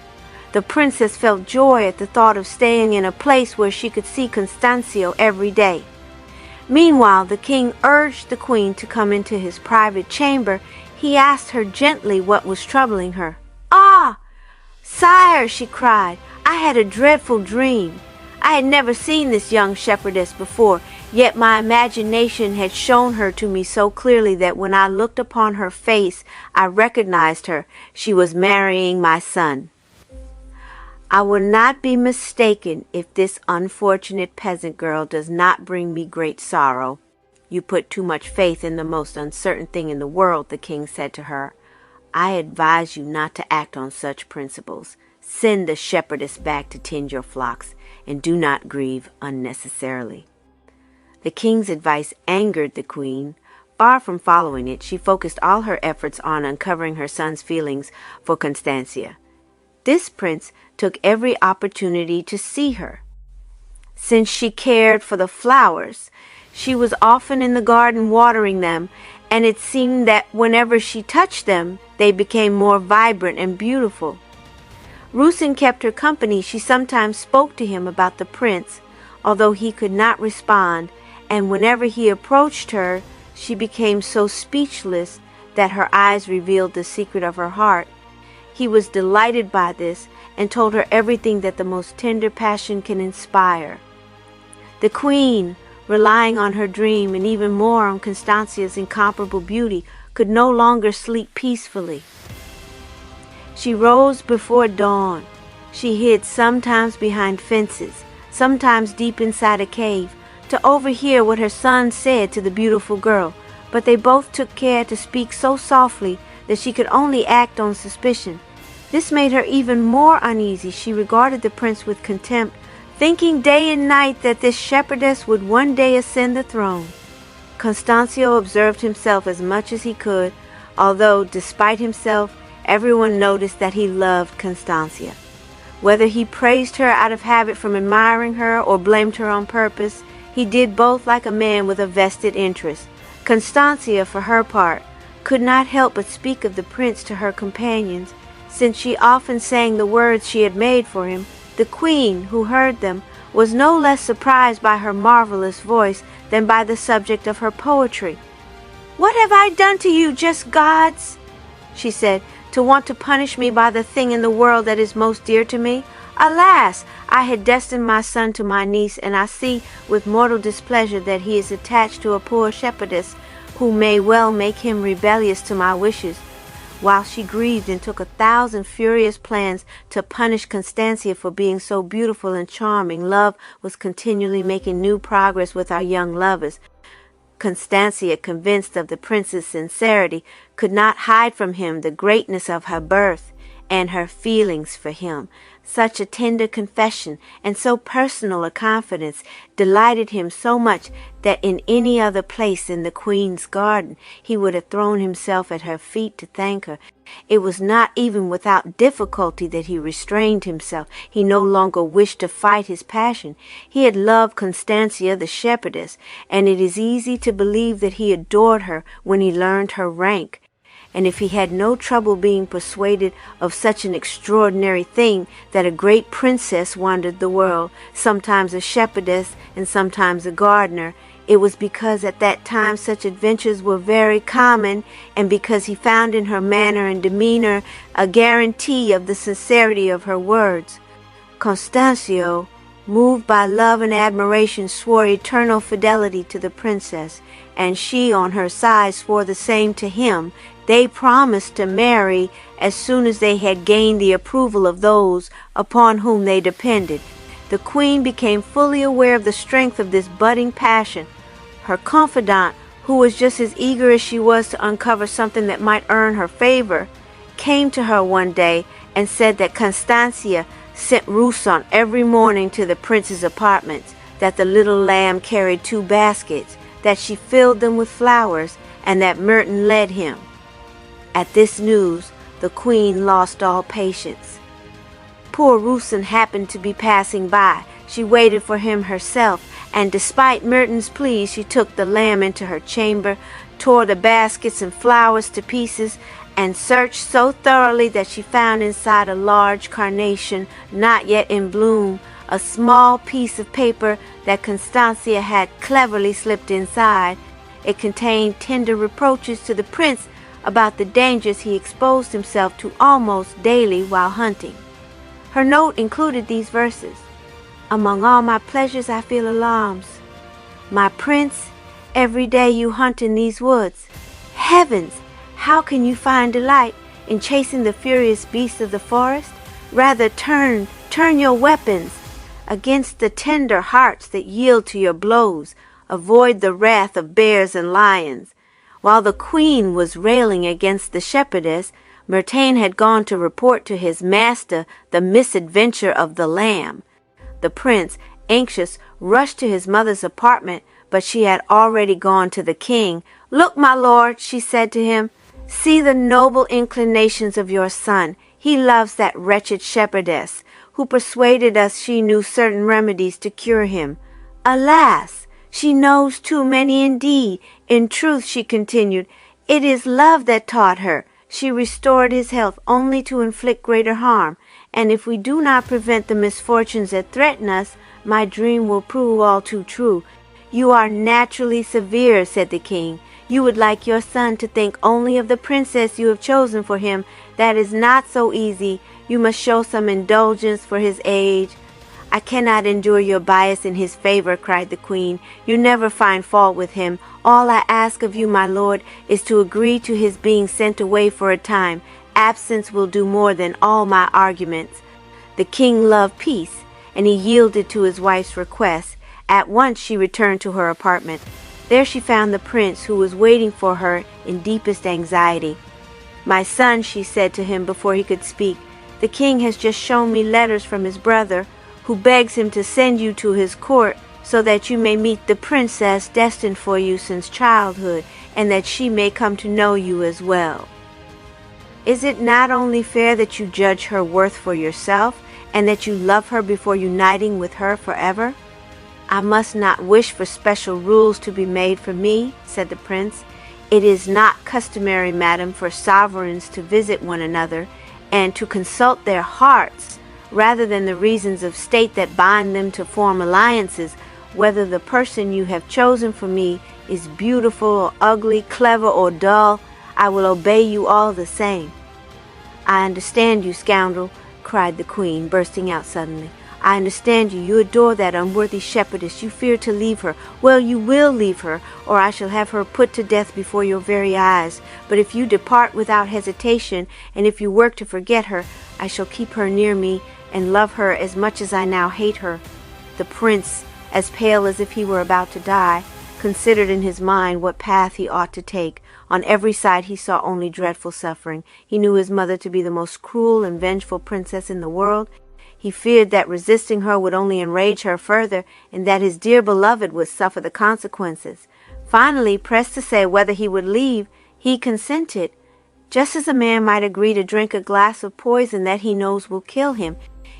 The princess felt joy at the thought of staying in a place where she could see Constancio every day. Meanwhile, the king urged the queen to come into his private chamber. He asked her gently what was troubling her. "Ah, sire," she cried, "I had a dreadful dream. I had never seen this young shepherdess before, yet my imagination had shown her to me so clearly that when I looked upon her face, I recognized her. She was marrying my son. I will not be mistaken if this unfortunate peasant girl does not bring me great sorrow." "You put too much faith in the most uncertain thing in the world," the king said to her. "I advise you not to act on such principles. Send the shepherdess back to tend your flocks, and do not grieve unnecessarily." The king's advice angered the queen. Far from following it, she focused all her efforts on uncovering her son's feelings for Constancia. This prince took every opportunity to see her. Since she cared for the flowers, she was often in the garden watering them, and it seemed that whenever she touched them, they became more vibrant and beautiful. Rusin kept her company. She sometimes spoke to him about the prince, although he could not respond, and whenever he approached her, she became so speechless that her eyes revealed the secret of her heart. He was delighted by this and told her everything that the most tender passion can inspire. The queen, relying on her dream and even more on Constancia's incomparable beauty, could no longer sleep peacefully. She rose before dawn. She hid sometimes behind fences, sometimes deep inside a cave, to overhear what her son said to the beautiful girl, but they both took care to speak so softly that she could only act on suspicion. This made her even more uneasy. She regarded the prince with contempt, thinking day and night that this shepherdess would one day ascend the throne. Constancio observed himself as much as he could, although, despite himself, everyone noticed that he loved Constancia. Whether he praised her out of habit from admiring her or blamed her on purpose, he did both like a man with a vested interest. Constancia, for her part, could not help but speak of the prince to her companions, since she often sang the words she had made for him. The queen, who heard them, was no less surprised by her marvelous voice than by the subject of her poetry. "What have I done to you, just gods," she said, "to want to punish me by the thing in the world that is most dear to me? Alas, I had destined my son to my niece, and I see with mortal displeasure that he is attached to a poor shepherdess who may well make him rebellious to my wishes." While she grieved and took 1,000 furious plans to punish Constancia for being so beautiful and charming, love was continually making new progress with our young lovers. Constancia, convinced of the prince's sincerity, could not hide from him the greatness of her birth and her feelings for him. Such a tender confession and so personal a confidence delighted him so much that in any other place in the queen's garden he would have thrown himself at her feet to thank her. It was not even without difficulty that he restrained himself. He no longer wished to fight his passion. He had loved Constancia the shepherdess, and it is easy to believe that he adored her when he learned her rank. and if he had no trouble being persuaded of such an extraordinary thing that a great princess wandered the world, sometimes a shepherdess and sometimes a gardener, it was because at that time such adventures were very common, and because he found in her manner and demeanor a guarantee of the sincerity of her words. Constancio, moved by love and admiration, swore eternal fidelity to the princess, and she on her side swore the same to him. They promised to marry as soon as they had gained the approval of those upon whom they depended. The queen became fully aware of the strength of this budding passion. Her confidant, who was just as eager as she was to uncover something that might earn her favor, came to her one day and said that Constancia sent Russon every morning to the prince's apartments, that the little lamb carried 2 baskets, that she filled them with flowers, and that Merton led him. At this news, the queen lost all patience. Poor Russon happened to be passing by. She waited for him herself, and despite Merton's pleas, she took the lamb into her chamber, tore the baskets and flowers to pieces, and searched so thoroughly that she found inside a large carnation not yet in bloom, a small piece of paper that Constancia had cleverly slipped inside. It contained tender reproaches to the prince about the dangers he exposed himself to almost daily while hunting. Her note included these verses: "Among all my pleasures I feel alarms. My prince, every day you hunt in these woods. Heavens! How can you find delight in chasing the furious beasts of the forest? Rather turn your weapons against the tender hearts that yield to your blows. Avoid the wrath of bears and lions." While the queen was railing against the shepherdess, Mertain had gone to report to his master the misadventure of the lamb. The prince, anxious, rushed to his mother's apartment, but she had already gone to the king. "Look, my lord," she said to him, "see the noble inclinations of your son. He loves that wretched shepherdess, who persuaded us she knew certain remedies to cure him. Alas! She knows too many indeed. In truth," she continued, "it is love that taught her. She restored his health only to inflict greater harm, and if we do not prevent the misfortunes that threaten us, my dream will prove all too true." "You are naturally severe," said the king. "You would like your son to think only of the princess you have chosen for him. That is not so easy. You must show some indulgence for his age." "I cannot endure your bias in his favor," cried the queen. "You never find fault with him. All I ask of you, my lord, is to agree to his being sent away for a time. Absence will do more than all my arguments." The king loved peace, and he yielded to his wife's request. At once she returned to her apartment. There she found the prince, who was waiting for her in deepest anxiety. "My son," she said to him before he could speak, "the king has just shown me letters from his brother, who begs him to send you to his court so that you may meet the princess destined for you since childhood, and that she may come to know you as well. Is it not only fair that you judge her worth for yourself, and that you love her before uniting with her forever?" "I must not wish for special rules to be made for me," said the prince. "It is not customary, madam, for sovereigns to visit one another, and to consult their hearts, rather than the reasons of state that bind them to form alliances. Whether the person you have chosen for me is beautiful or ugly, clever or dull, I will obey you all the same." "I understand you, scoundrel," cried the queen, bursting out suddenly. "I understand you. You adore that unworthy shepherdess. You fear to leave her. Well, you will leave her, or I shall have her put to death before your very eyes. But if you depart without hesitation, and if you work to forget her, I shall keep her near me and love her as much as I now hate her." The prince, as pale as if he were about to die, considered in his mind what path he ought to take. On every side he saw only dreadful suffering. He knew his mother to be the most cruel and vengeful princess in the world. He feared that resisting her would only enrage her further, and that his dear beloved would suffer the consequences. Finally, pressed to say whether he would leave, he consented, just as a man might agree to drink a glass of poison that he knows will kill him.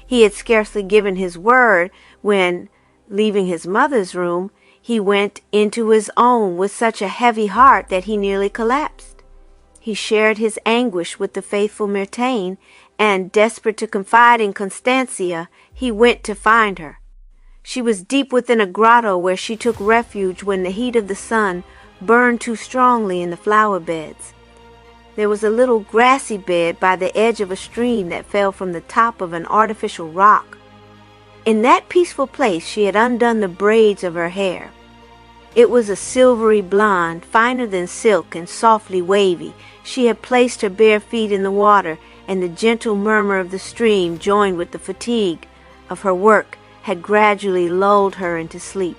He had scarcely given his word when, leaving his mother's room, he went into his own with such a heavy heart that he nearly collapsed. He shared his anguish with the faithful Myrtane, and, desperate to confide in Constancia, he went to find her. She was deep within a grotto where she took refuge when the heat of the sun burned too strongly in the flower beds. There was a little grassy bed by the edge of a stream that fell from the top of an artificial rock. In that peaceful place she had undone the braids of her hair. It was a silvery blonde, finer than silk and softly wavy. She had placed her bare feet in the water, and the gentle murmur of the stream, joined with the fatigue of her work, had gradually lulled her into sleep.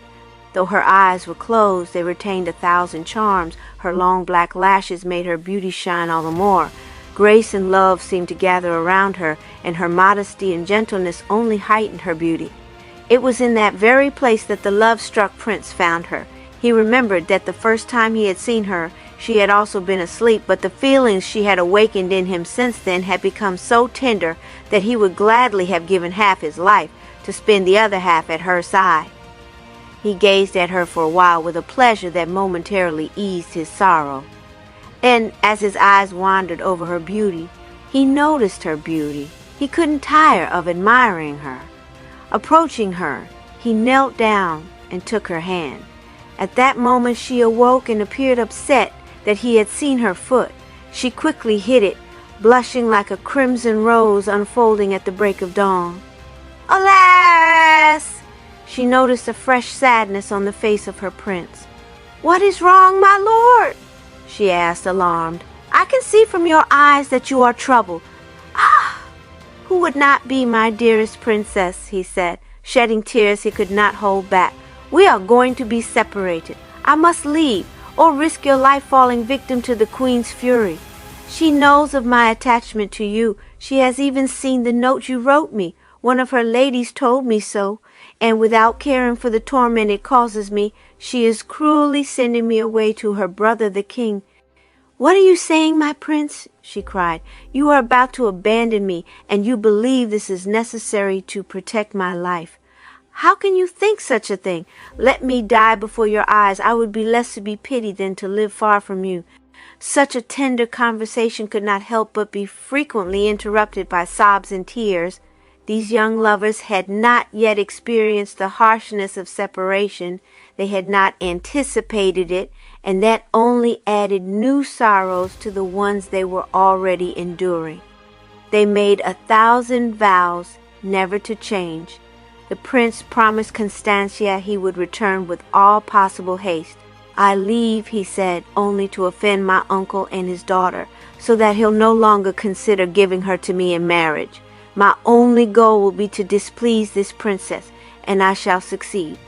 Though her eyes were closed, they retained 1,000 charms. Her long black lashes made her beauty shine all the more. Grace and love seemed to gather around her, and her modesty and gentleness only heightened her beauty. It was in that very place that the love-struck prince found her. He remembered that the first time he had seen her, she had also been asleep, but the feelings she had awakened in him since then had become so tender that he would gladly have given half his life to spend the other half at her side. He gazed at her for a while with a pleasure that momentarily eased his sorrow. And as his eyes wandered over her beauty, he noticed her beauty. He couldn't tire of admiring her. Approaching her, he knelt down and took her hand. At that moment she awoke and appeared upset that he had seen her foot. She quickly hid it, blushing like a crimson rose unfolding at the break of dawn. Alas! She noticed a fresh sadness on the face of her prince. What is wrong, my lord? She asked, alarmed. I can see from your eyes that you are troubled. Ah! Who would not be my dearest princess? He said, shedding tears he could not hold back. We are going to be separated. I must leave, or risk your life falling victim to the queen's fury. She knows of my attachment to you. She has even seen the note you wrote me. One of her ladies told me so, and without caring for the torment it causes me, she is cruelly sending me away to her brother the king. What are you saying, my prince? She cried. You are about to abandon me, and you believe this is necessary to protect my life. How can you think such a thing? Let me die before your eyes. I would be less to be pitied than to live far from you. Such a tender conversation could not help but be frequently interrupted by sobs and tears. These young lovers had not yet experienced the harshness of separation. They had not anticipated it, and that only added new sorrows to the ones they were already enduring. They made 1,000 vows never to change. The prince promised Constancia he would return with all possible haste. I leave, he said, only to offend my uncle and his daughter, so that he'll no longer consider giving her to me in marriage. My only goal will be to displease this princess, and I shall succeed.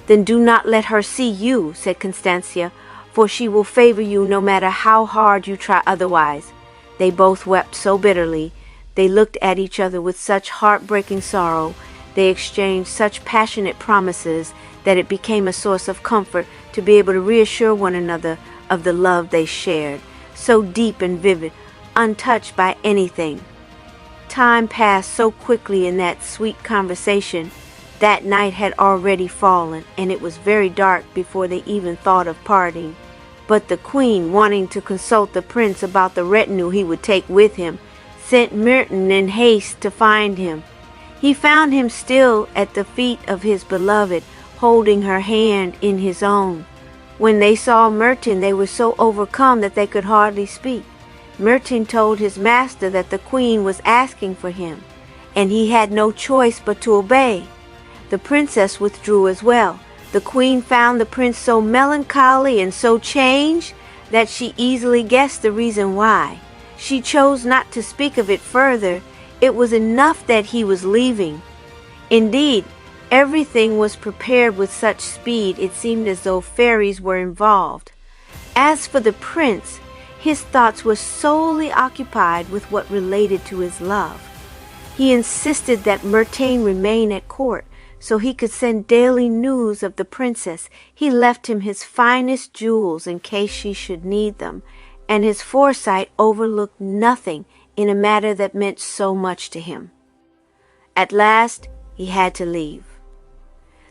Then do not let her see you, said Constancia, for she will favor you no matter how hard you try otherwise. They both wept so bitterly. They looked at each other with such heartbreaking sorrow. They exchanged such passionate promises that it became a source of comfort to be able to reassure one another of the love they shared, so deep and vivid, untouched by anything. Time passed so quickly in that sweet conversation. That night had already fallen, and it was very dark before they even thought of parting. But the queen, wanting to consult the prince about the retinue he would take with him, sent Myrtin in haste to find him. He found him still at the feet of his beloved, holding her hand in his own. When they saw Myrtin, they were so overcome that they could hardly speak. Myrtin told his master that the queen was asking for him, and he had no choice but to obey. The princess withdrew as well. The queen found the prince so melancholy and so changed that she easily guessed the reason why. She chose not to speak of it further. It was enough that he was leaving. Indeed, everything was prepared with such speed it seemed as though fairies were involved. As for the prince, his thoughts were solely occupied with what related to his love. He insisted that Myrtane remain at court so he could send daily news of the princess. He left him his finest jewels in case she should need them, and his foresight overlooked nothing in a matter that meant so much to him. At last, he had to leave.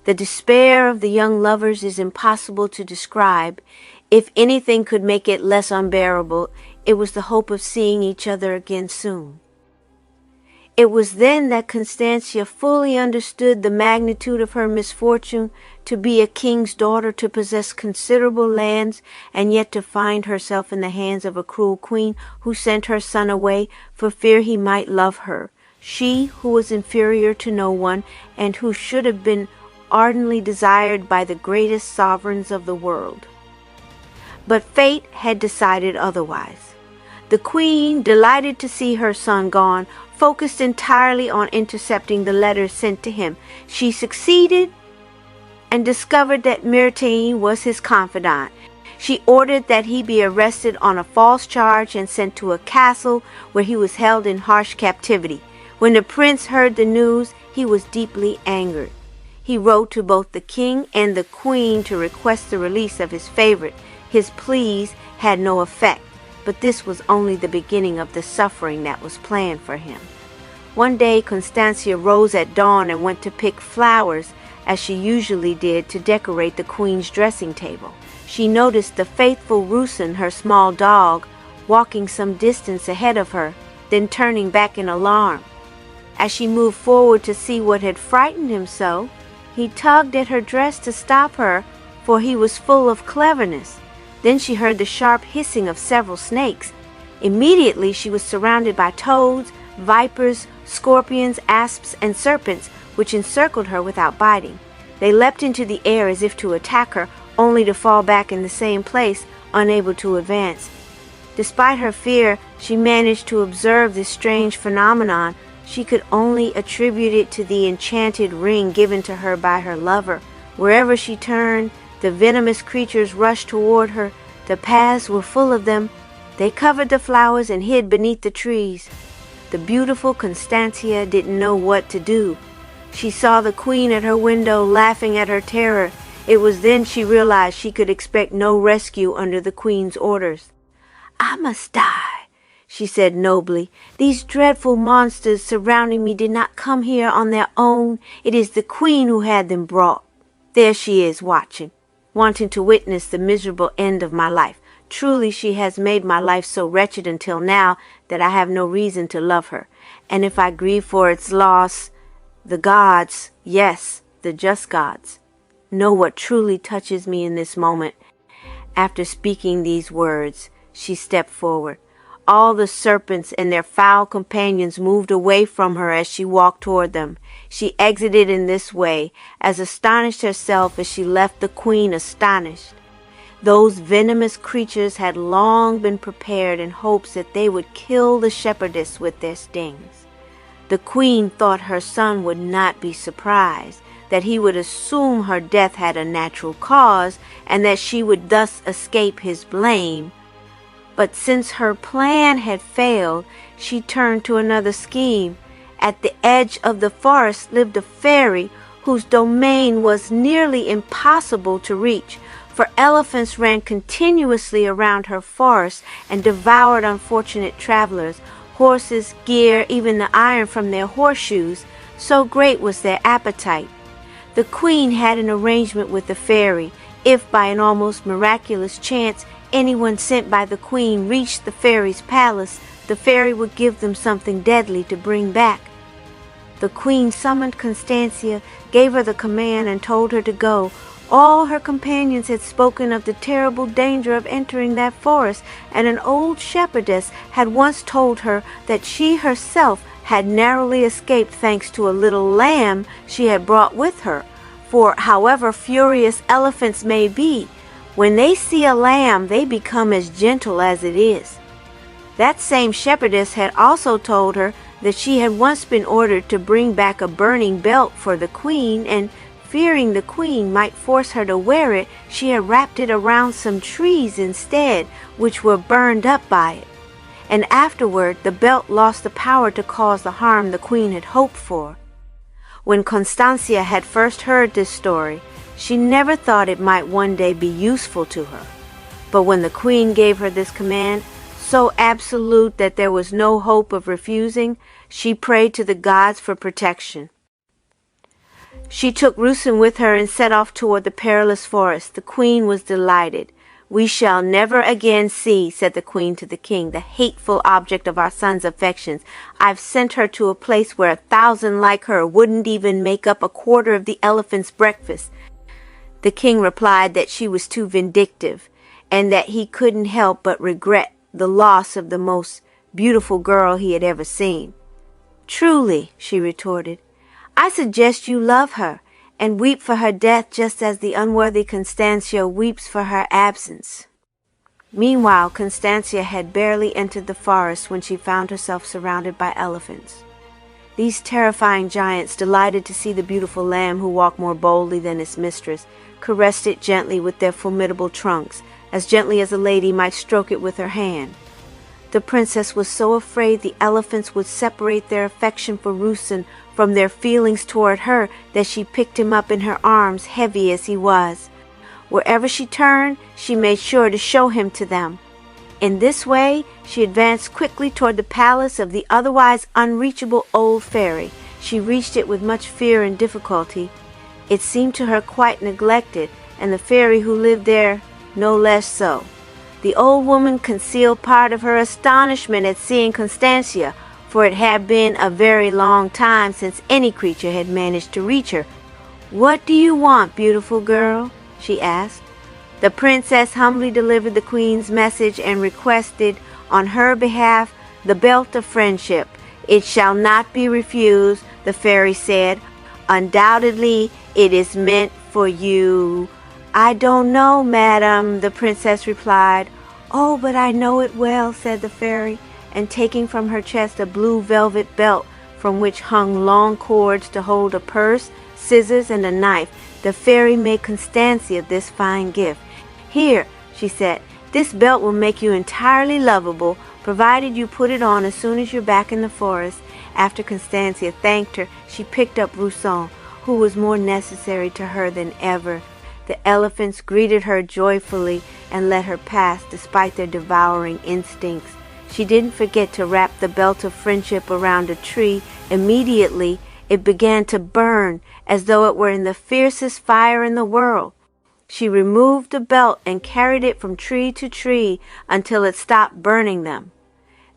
The despair of the young lovers is impossible to describe. If anything could make it less unbearable, It was the hope of seeing each other again soon. It was then that Constancia fully understood the magnitude of her misfortune, to be a king's daughter, to possess considerable lands, and yet to find herself in the hands of a cruel queen who sent her son away for fear he might love her. She, who was inferior to no one, and who should have been ardently desired by the greatest sovereigns of the world. But fate had decided otherwise. The queen, delighted to see her son gone, focused entirely on intercepting the letters sent to him. She succeeded and discovered that Myrtine was his confidant. She ordered that he be arrested on a false charge and sent to a castle where he was held in harsh captivity. When the prince heard the news, he was deeply angered. He wrote to both the king and the queen to request the release of his favorite. His pleas had no effect, but this was only the beginning of the suffering that was planned for him. One day Constancia rose at dawn and went to pick flowers, as she usually did, to decorate the queen's dressing table. She noticed the faithful Rusin, her small dog, walking some distance ahead of her, then turning back in alarm. As she moved forward to see what had frightened him so, he tugged at her dress to stop her, for he was full of cleverness. Then she heard the sharp hissing of several snakes. Immediately she was surrounded by toads, vipers, scorpions, asps, and serpents, which encircled her without biting. They leapt into the air as if to attack her, only to fall back in the same place, unable to advance. Despite her fear, she managed to observe this strange phenomenon. She could only attribute it to the enchanted ring given to her by her lover. Wherever she turned, the venomous creatures rushed toward her. The paths were full of them. They covered the flowers and hid beneath the trees. The beautiful Constancia didn't know what to do. She saw the queen at her window laughing at her terror. It was then she realized she could expect no rescue under the queen's orders. "I must die," she said nobly. "These dreadful monsters surrounding me did not come here on their own. It is the queen who had them brought. There she is, watching, wanting to witness the miserable end of my life. Truly she has made my life so wretched until now that I have no reason to love her. And if I grieve for its loss, the gods, yes, the just gods, know what truly touches me in this moment." After speaking these words, she stepped forward. All the serpents and their foul companions moved away from her as she walked toward them. She exited in this way, as astonished herself as she left the queen astonished. Those venomous creatures had long been prepared in hopes that they would kill the shepherdess with their stings. The queen thought her son would not be surprised, that he would assume her death had a natural cause, and that she would thus escape his blame. But since her plan had failed, she turned to another scheme. At the edge of the forest lived a fairy whose domain was nearly impossible to reach, for elephants ran continuously around her forest and devoured unfortunate travelers, horses, gear, even the iron from their horseshoes, so great was their appetite. The queen had an arrangement with the fairy. If by an almost miraculous chance anyone sent by the queen reached the fairy's palace, the fairy would give them something deadly to bring back. The queen summoned Constancia, gave her the command, and told her to go. All her companions had spoken of the terrible danger of entering that forest, and an old shepherdess had once told her that she herself had narrowly escaped thanks to a little lamb she had brought with her. For however furious elephants may be, when they see a lamb they become as gentle as it is. That same shepherdess had also told her that she had once been ordered to bring back a burning belt for the queen, and fearing the queen might force her to wear it, she had wrapped it around some trees instead, which were burned up by it. And afterward the belt lost the power to cause the harm the queen had hoped for. When Constancia had first heard this story, she never thought it might one day be useful to her. But when the queen gave her this command, so absolute that there was no hope of refusing, she prayed to the gods for protection. She took Rusin with her and set off toward the perilous forest. The queen was delighted. we shall never again see, said the queen to the king, the hateful object of our son's affections. I've sent her to a place where 1,000 like her wouldn't even make up a quarter of the elephant's breakfast. The king replied that she was too vindictive, and that he couldn't help but regret the loss of the most beautiful girl he had ever seen. Truly, she retorted, I suggest you love her, and weep for her death just as the unworthy Constancia weeps for her absence. Meanwhile, Constancia had barely entered the forest when she found herself surrounded by elephants. These terrifying giants, delighted to see the beautiful lamb who walked more boldly than its mistress, caressed it gently with their formidable trunks, as gently as a lady might stroke it with her hand. The princess was so afraid the elephants would separate their affection for Ruslan from their feelings toward her that she picked him up in her arms, heavy as he was. Wherever she turned, she made sure to show him to them. In this way, she advanced quickly toward the palace of the otherwise unreachable old fairy. She reached it with much fear and difficulty. It seemed to her quite neglected, and the fairy who lived there no less so. The old woman concealed part of her astonishment at seeing Constancia, for it had been a very long time since any creature had managed to reach her. What do you want, beautiful girl? She asked. The princess humbly delivered the queen's message and requested on her behalf the belt of friendship. It shall not be refused, the fairy said. Undoubtedly, it is meant for you. I don't know, madam, the princess replied. Oh, but I know it well, said the fairy, and taking from her chest a blue velvet belt from which hung long cords to hold a purse, scissors, and a knife, the fairy made Constancia this fine gift. Here, she said, this belt will make you entirely lovable, provided you put it on as soon as you're back in the forest. After Constancia thanked her, she picked up Ruslan, who was more necessary to her than ever. The elephants greeted her joyfully and let her pass despite their devouring instincts. She didn't forget to wrap the belt of friendship around a tree. Immediately, it began to burn as though it were in the fiercest fire in the world. She removed the belt and carried it from tree to tree until it stopped burning them.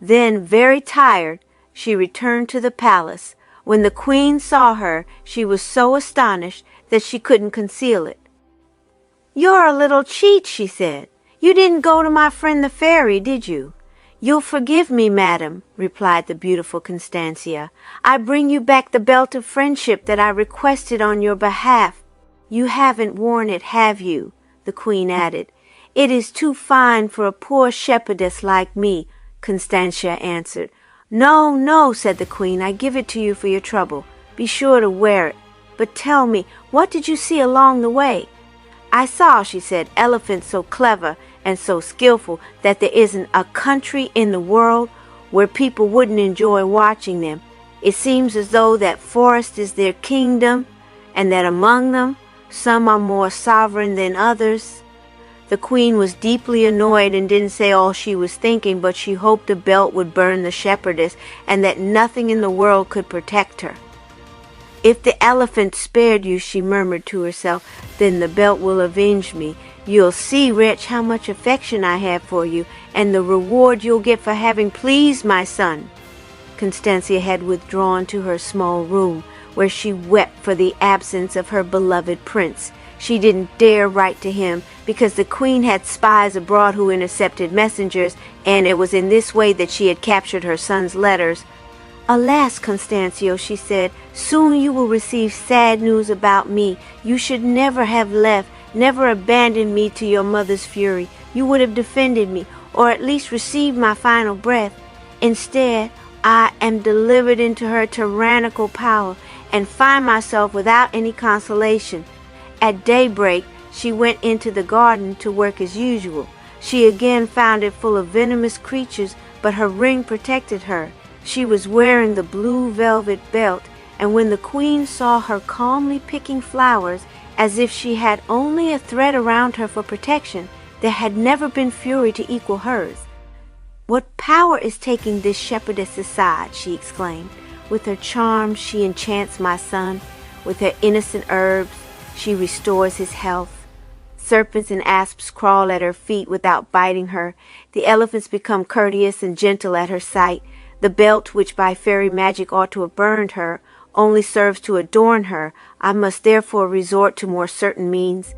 Then, very tired, she returned to the palace. When the queen saw her, she was so astonished that she couldn't conceal it. You're a little cheat, she said. You didn't go to my friend the fairy, did you? You'll forgive me, madam, replied the beautiful Constancia. I bring you back the belt of friendship that I requested on your behalf. You haven't worn it, have you? The queen added. It is too fine for a poor shepherdess like me, Constancia answered. No, no, said the queen. I give it to you for your trouble. Be sure to wear it. But tell me, what did you see along the way? I saw, she said, elephants so clever and so skillful that there isn't a country in the world where people wouldn't enjoy watching them. It seems as though that forest is their kingdom, and that among them some are more sovereign than others. The queen was deeply annoyed and didn't say all she was thinking, but she hoped the belt would burn the shepherdess and that nothing in the world could protect her. If the elephant spared you, she murmured to herself, then the belt will avenge me. You'll see, wretch, how much affection I have for you, and the reward you'll get for having pleased my son. Constancia had withdrawn to her small room, where she wept for the absence of her beloved prince. She didn't dare write to him, because the queen had spies abroad who intercepted messengers, and it was in this way that she had captured her son's letters. Alas, Constancio, she said, soon you will receive sad news about me. You should never have left, never abandoned me to your mother's fury. You would have defended me, or at least received my final breath. Instead, I am delivered into her tyrannical power, and find myself without any consolation. At daybreak, she went into the garden to work as usual. She again found it full of venomous creatures, but her ring protected her. She was wearing the blue velvet belt, and when the queen saw her calmly picking flowers, as if she had only a thread around her for protection, there had never been fury to equal hers. What power is taking this shepherdess aside? She exclaimed. With her charms she enchants my son. With her innocent herbs she restores his health. Serpents and asps crawl at her feet without biting her. The elephants become courteous and gentle at her sight. The belt, which by fairy magic ought to have burned her, only serves to adorn her. I must therefore resort to more certain means.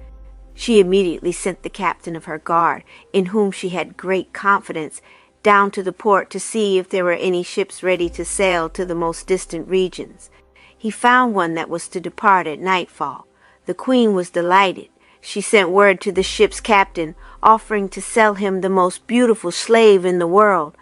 She immediately sent the captain of her guard, in whom she had great confidence, down to the port to see if there were any ships ready to sail to the most distant regions. He found one that was to depart at nightfall. The queen was delighted. She sent word to the ship's captain, offering to sell him the most beautiful slave in the world.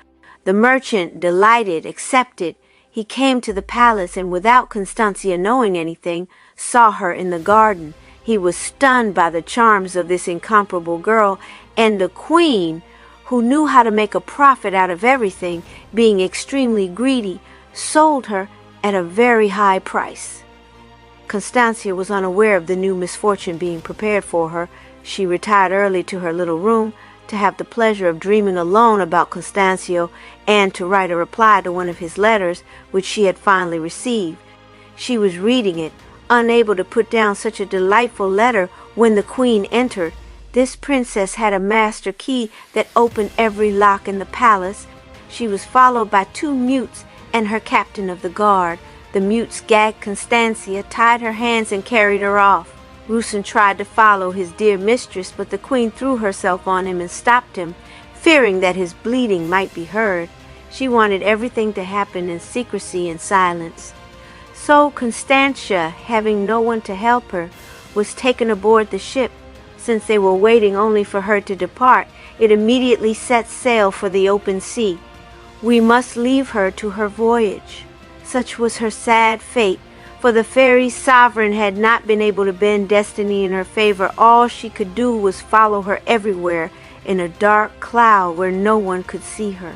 The merchant, delighted, accepted. He came to the palace, and without Constancia knowing anything, saw her in the garden. He was stunned by the charms of this incomparable girl, and the queen, who knew how to make a profit out of everything, being extremely greedy, sold her at a very high price. Constancia was unaware of the new misfortune being prepared for her. She retired early to her little room to have the pleasure of dreaming alone about Constancio and to write a reply to one of his letters which she had finally received. She was reading it, unable to put down such a delightful letter, when the queen entered. This princess had a master key that opened every lock in the palace. She was followed by 2 mutes and her captain of the guard. The mutes gagged Constancia, tied her hands, and carried her off. Rusin tried to follow his dear mistress, but the queen threw herself on him and stopped him, fearing that his bleating might be heard. She wanted everything to happen in secrecy and silence. So Constancia, having no one to help her, was taken aboard the ship. Since they were waiting only for her to depart, it immediately set sail for the open sea. We must leave her to her voyage. Such was her sad fate, for the fairy sovereign had not been able to bend destiny in her favor. All she could do was follow her everywhere in a dark cloud where no one could see her.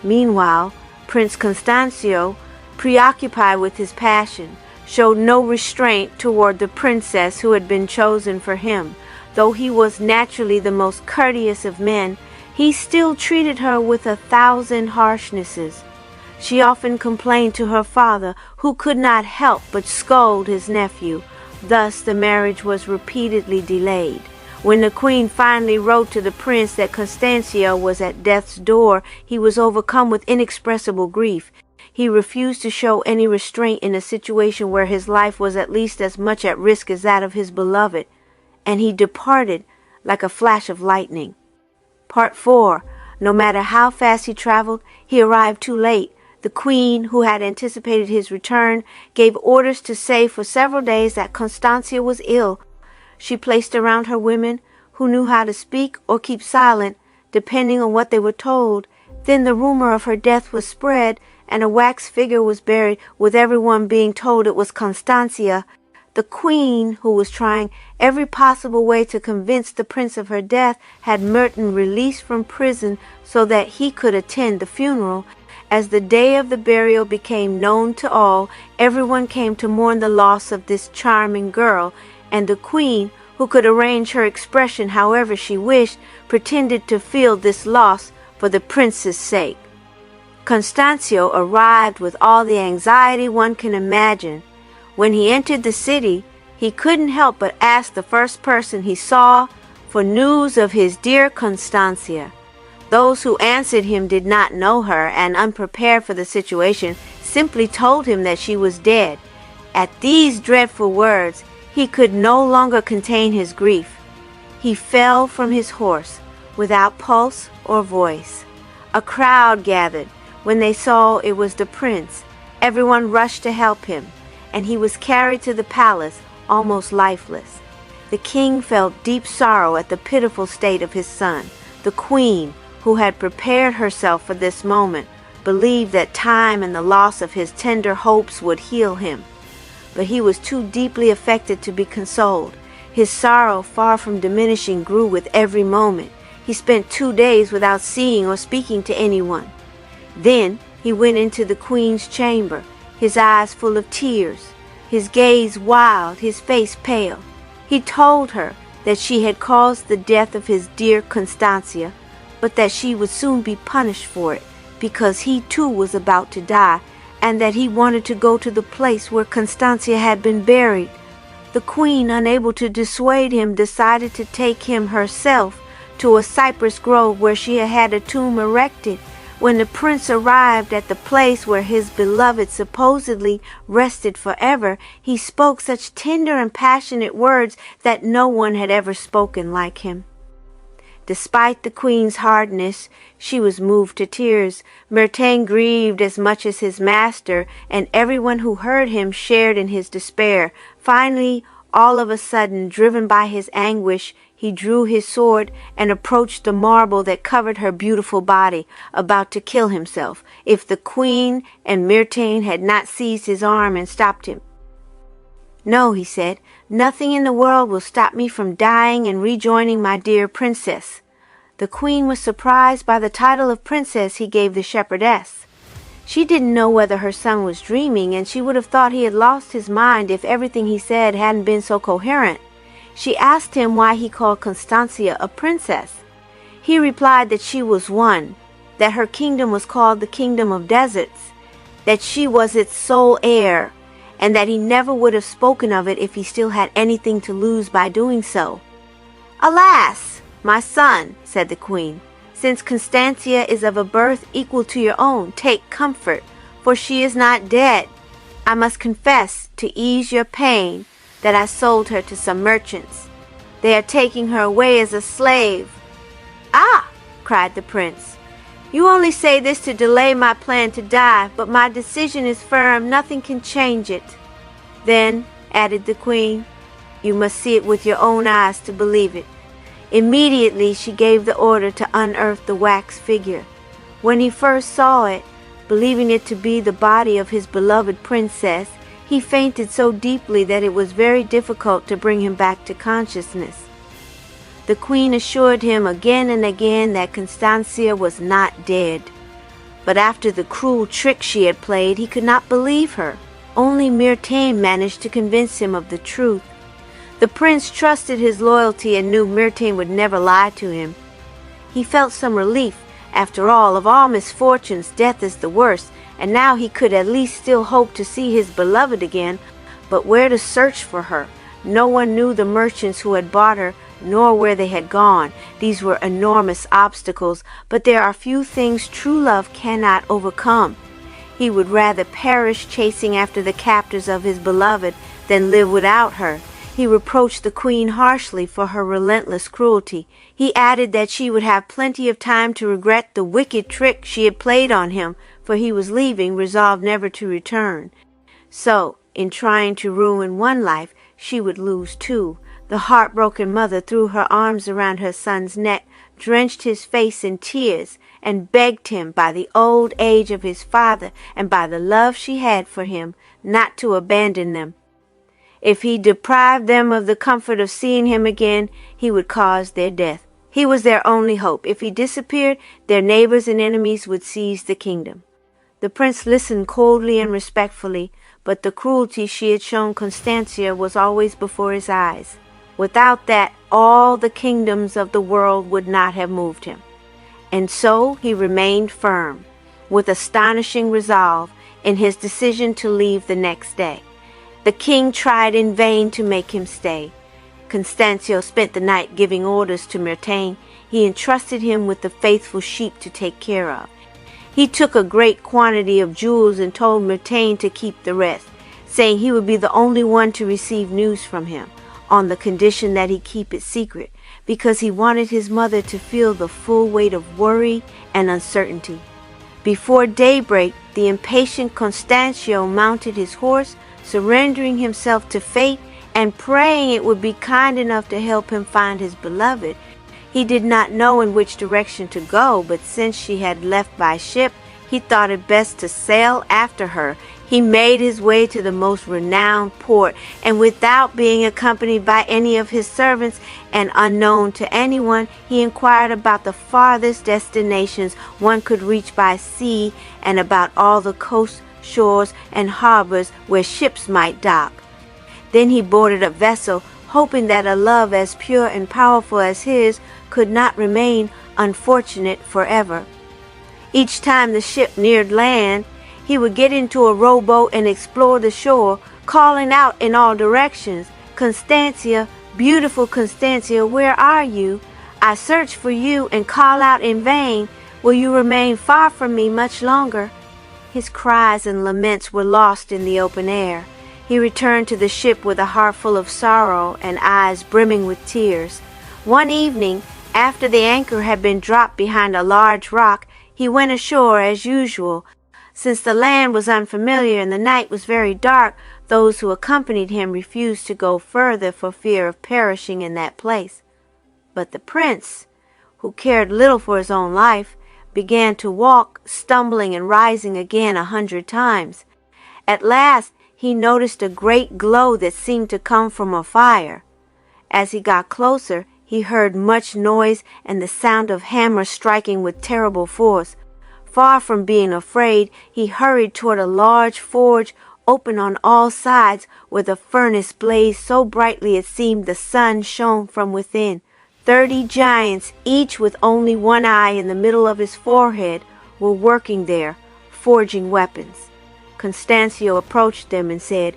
Meanwhile, Prince Constancio, preoccupied with his passion, showed no restraint toward the princess who had been chosen for him. Though he was naturally the most courteous of men, he still treated her with 1,000 harshnesses. She often complained to her father, who could not help but scold his nephew. Thus the marriage was repeatedly delayed. When the queen finally wrote to the prince that Constancio was at death's door, he was overcome with inexpressible grief. He refused to show any restraint in a situation where his life was at least as much at risk as that of his beloved, and he departed like a flash of lightning. Part 4. No matter how fast he traveled, he arrived too late. The queen, who had anticipated his return, gave orders to say for several days that Constancia was ill. She placed around her women, who knew how to speak or keep silent, depending on what they were told. Then the rumor of her death was spread, and a wax figure was buried, with everyone being told it was Constancia. The queen, who was trying every possible way to convince the prince of her death, had Merton released from prison so that he could attend the funeral. As the day of the burial became known to all, everyone came to mourn the loss of this charming girl, and the queen, who could arrange her expression however she wished, pretended to feel this loss for the prince's sake. Constancio arrived with all the anxiety one can imagine. When he entered the city, he couldn't help but ask the first person he saw for news of his dear Constancia. Those who answered him did not know her, and unprepared for the situation, simply told him that she was dead. At these dreadful words, he could no longer contain his grief. He fell from his horse, without pulse or voice. A crowd gathered. When they saw it was the prince, everyone rushed to help him, and he was carried to the palace, almost lifeless. The king felt deep sorrow at the pitiful state of his son. The queen, who had prepared herself for this moment, believed that time and the loss of his tender hopes would heal him. But he was too deeply affected to be consoled. His sorrow, far from diminishing, grew with every moment. He spent 2 days without seeing or speaking to anyone. Then he went into the queen's chamber, his eyes full of tears, his gaze wild, his face pale. He told her that she had caused the death of his dear Constancia, but that she would soon be punished for it, because he too was about to die, and that he wanted to go to the place where Constancia had been buried. The queen, unable to dissuade him, decided to take him herself to a cypress grove where she had had a tomb erected. When the prince arrived at the place where his beloved supposedly rested forever, he spoke such tender and passionate words that no one had ever spoken like him. Despite the queen's hardness, she was moved to tears. Myrtain grieved as much as his master, and everyone who heard him shared in his despair. Finally, all of a sudden, driven by his anguish, he drew his sword and approached the marble that covered her beautiful body, about to kill himself, if the queen and Myrtain had not seized his arm and stopped him. "No," he said, "nothing in the world will stop me from dying and rejoining my dear princess." The queen was surprised by the title of princess he gave the shepherdess. She didn't know whether her son was dreaming, and she would have thought he had lost his mind if everything he said hadn't been so coherent. She asked him why he called Constancia a princess. He replied that she was one, that her kingdom was called the kingdom of deserts, that she was its sole heir, and that he never would have spoken of it if he still had anything to lose by doing so. "Alas, my son," said the queen, "since Constancia is of a birth equal to your own, take comfort, for she is not dead. I must confess, to ease your pain, that I sold her to some merchants. They are taking her away as a slave." "Ah!" cried the prince. "You only say this to delay my plan to die, but my decision is firm. Nothing can change it." "Then," added the queen, "you must see it with your own eyes to believe it." Immediately she gave the order to unearth the wax figure. When he first saw it, believing it to be the body of his beloved princess, he fainted so deeply that it was very difficult to bring him back to consciousness. The queen assured him again and again that Constancia was not dead. But after the cruel trick she had played, he could not believe her. Only Myrtain managed to convince him of the truth. The prince trusted his loyalty and knew Myrtain would never lie to him. He felt some relief. After all, of all misfortunes, death is the worst, and now he could at least still hope to see his beloved again. But where to search for her? No one knew the merchants who had bought her, nor where they had gone. These were enormous obstacles, but there are few things true love cannot overcome. He would rather perish chasing after the captors of his beloved than live without her. He reproached the queen harshly for her relentless cruelty. He added that she would have plenty of time to regret the wicked trick she had played on him, for he was leaving, resolved never to return. So, in trying to ruin one life, she would lose two. The heartbroken mother threw her arms around her son's neck, drenched his face in tears, and begged him, by the old age of his father and by the love she had for him, not to abandon them. If he deprived them of the comfort of seeing him again, he would cause their death. He was their only hope. If he disappeared, their neighbors and enemies would seize the kingdom. The prince listened coldly and respectfully, but the cruelty she had shown Constancia was always before his eyes. Without that, all the kingdoms of the world would not have moved him. And so he remained firm, with astonishing resolve, in his decision to leave the next day. The king tried in vain to make him stay. Constancio spent the night giving orders to Myrtain. He entrusted him with the faithful sheep to take care of. He took a great quantity of jewels and told Myrtain to keep the rest, saying he would be the only one to receive news from him, on the condition that he keep it secret, because he wanted his mother to feel the full weight of worry and uncertainty. Before daybreak, the impatient Constancio mounted his horse, surrendering himself to fate and praying it would be kind enough to help him find his beloved. He did not know in which direction to go, but since she had left by ship, he thought it best to sail after her. He made his way to the most renowned port, and without being accompanied by any of his servants and unknown to anyone, he inquired about the farthest destinations one could reach by sea and about all the coasts, shores, and harbors where ships might dock. Then he boarded a vessel, hoping that a love as pure and powerful as his could not remain unfortunate forever. Each time the ship neared land, he would get into a rowboat and explore the shore, calling out in all directions, Constancia, beautiful Constancia, where are you? I search for you and call out in vain. Will you remain far from me much longer?" His cries and laments were lost in the open air. He returned to the ship with a heart full of sorrow and eyes brimming with tears. One evening, after the anchor had been dropped behind a large rock, he went ashore as usual. Since the land was unfamiliar and the night was very dark, those who accompanied him refused to go further for fear of perishing in that place. But the prince, who cared little for his own life, began to walk, stumbling and rising again 100 times. At last he noticed a great glow that seemed to come from a fire. As he got closer, he heard much noise and the sound of hammers striking with terrible force. Far from being afraid, he hurried toward a large forge open on all sides, where the furnace blazed so brightly it seemed the sun shone from within. 30 giants, each with only one eye in the middle of his forehead, were working there, forging weapons. Constancio approached them and said,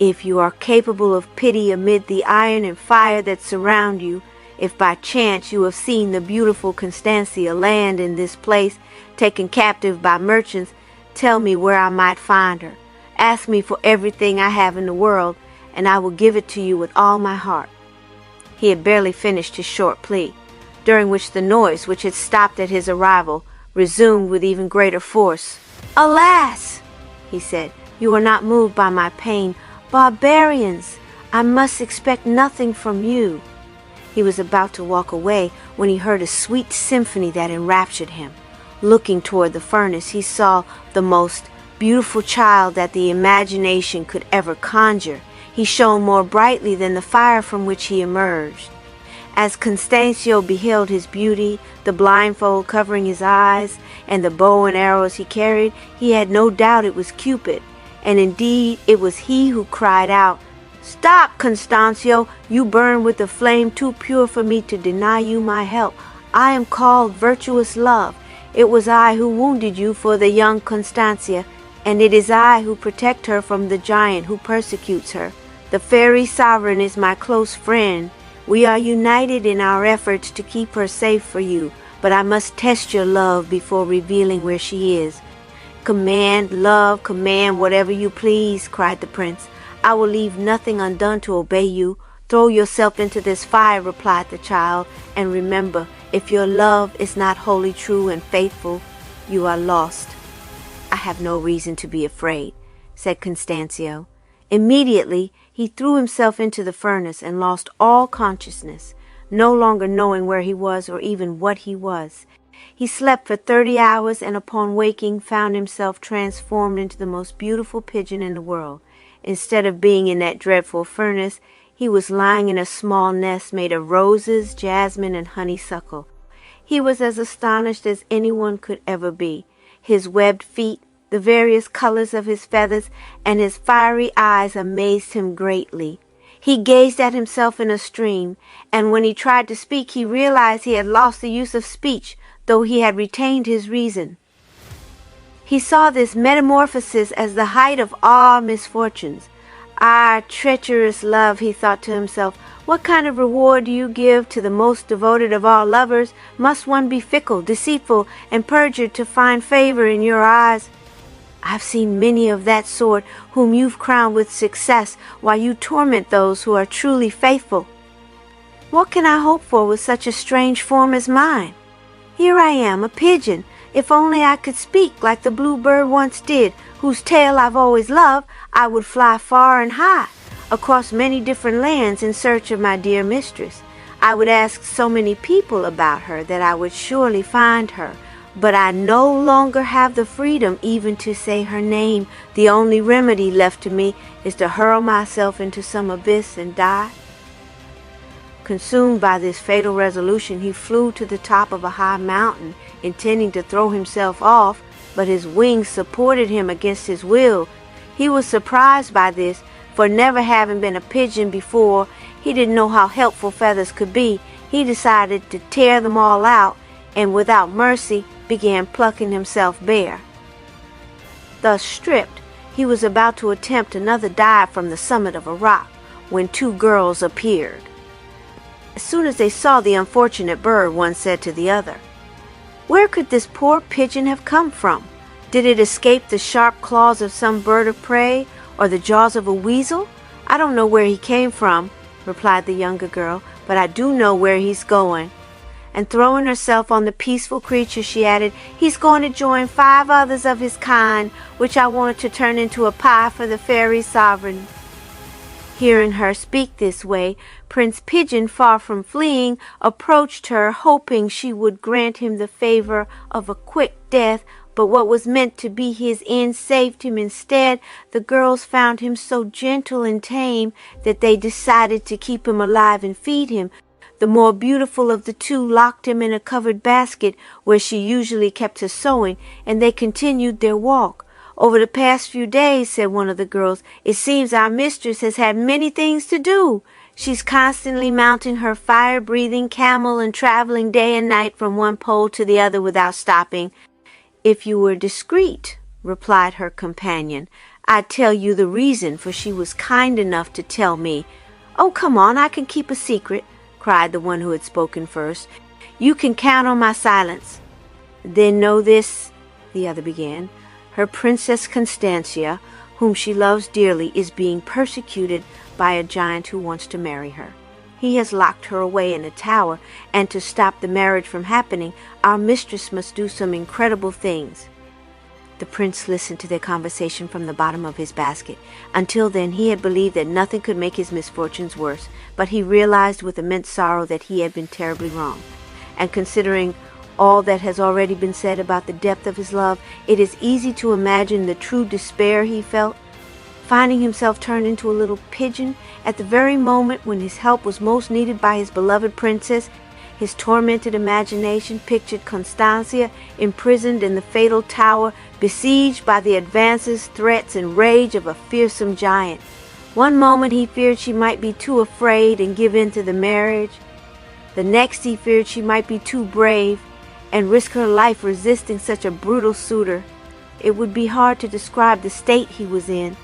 "If you are capable of pity amid the iron and fire that surround you, if by chance you have seen the beautiful Constancia land in this place, taken captive by merchants, tell me where I might find her. Ask me for everything I have in the world, and I will give it to you with all my heart." He had barely finished his short plea, during which the noise, which had stopped at his arrival, resumed with even greater force. "Alas!" he said, "you are not moved by my pain. Barbarians! I must expect nothing from you." He was about to walk away when he heard a sweet symphony that enraptured him. Looking toward the furnace, he saw the most beautiful child that the imagination could ever conjure. He shone more brightly than the fire from which he emerged. As Constancio beheld his beauty, the blindfold covering his eyes, and the bow and arrows he carried, he had no doubt it was Cupid, and indeed it was he who cried out, "Stop, Constancio! You burn with a flame too pure for me to deny you my help. I am called virtuous love. It was I who wounded you for the young Constancia, and it is I who protect her from the giant who persecutes her. The fairy sovereign is my close friend. We are united in our efforts to keep her safe for you, but I must test your love before revealing where she is." "Command, love, command whatever you please," cried the prince. "I will leave nothing undone to obey you. Throw yourself into this fire," replied the child, "and remember, if your love is not wholly true and faithful, you are lost." "I have no reason to be afraid," said Constancio. Immediately he threw himself into the furnace and lost all consciousness, no longer knowing where he was or even what he was. He slept for 30 hours and upon waking found himself transformed into the most beautiful pigeon in the world. Instead of being in that dreadful furnace, he was lying in a small nest made of roses, jasmine, and honeysuckle. He was as astonished as anyone could ever be. His webbed feet, the various colors of his feathers, and his fiery eyes amazed him greatly. He gazed at himself in a stream, and when he tried to speak, he realized he had lost the use of speech, though he had retained his reason. He saw this metamorphosis as the height of all misfortunes. "Ah, treacherous love," he thought to himself, "what kind of reward do you give to the most devoted of all lovers? Must one be fickle, deceitful, and perjured to find favor in your eyes? I've seen many of that sort whom you've crowned with success, while you torment those who are truly faithful. What can I hope for with such a strange form as mine? Here I am, a pigeon. If only I could speak like the bluebird once did, whose tale I've always loved, I would fly far and high, across many different lands in search of my dear mistress. I would ask so many people about her that I would surely find her. But I no longer have the freedom even to say her name. The only remedy left to me is to hurl myself into some abyss and die." Consumed by this fatal resolution, he flew to the top of a high mountain, intending to throw himself off, but his wings supported him against his will. He was surprised by this, for never having been a pigeon before, he didn't know how helpful feathers could be. He decided to tear them all out, and without mercy began plucking himself bare. Thus stripped, he was about to attempt another dive from the summit of a rock, when two girls appeared. As soon as they saw the unfortunate bird, one said to the other, "Where could this poor pigeon have come from? Did it escape the sharp claws of some bird of prey or the jaws of a weasel? I don't know where he came from," replied the younger girl, "but I do know where he's going." And throwing herself on the peaceful creature, she added, "He's going to join 5 others of his kind, which I wanted to turn into a pie for the fairy sovereign." Hearing her speak this way, Prince Pigeon, far from fleeing, approached her, hoping she would grant him the favor of a quick death, but what was meant to be his end saved him instead. The girls found him so gentle and tame that they decided to keep him alive and feed him. The more beautiful of the two locked him in a covered basket where she usually kept her sewing, and they continued their walk. "Over the past few days," said one of the girls, "it seems our mistress has had many things to do. She's constantly mounting her fire-breathing camel and traveling day and night from one pole to the other without stopping." "If you were discreet," replied her companion, "I'd tell you the reason, for she was kind enough to tell me." "Oh, come on, I can keep a secret," cried the one who had spoken first. "You can count on my silence." "Then know this," the other began. "Her Princess Constancia, whom she loves dearly, is being persecuted by a giant who wants to marry her. He has locked her away in a tower, and to stop the marriage from happening, our mistress must do some incredible things." The prince listened to their conversation from the bottom of his basket. Until then he had believed that nothing could make his misfortunes worse, but he realized with immense sorrow that he had been terribly wrong. And considering all that has already been said about the depth of his love, it is easy to imagine the true despair he felt, finding himself turned into a little pigeon at the very moment when his help was most needed by his beloved princess. His tormented imagination pictured Constancia imprisoned in the fatal tower, besieged by the advances, threats, and rage of a fearsome giant. One moment he feared she might be too afraid and give in to the marriage. The next he feared she might be too brave and risk her life resisting such a brutal suitor. It would be hard to describe the state he was in.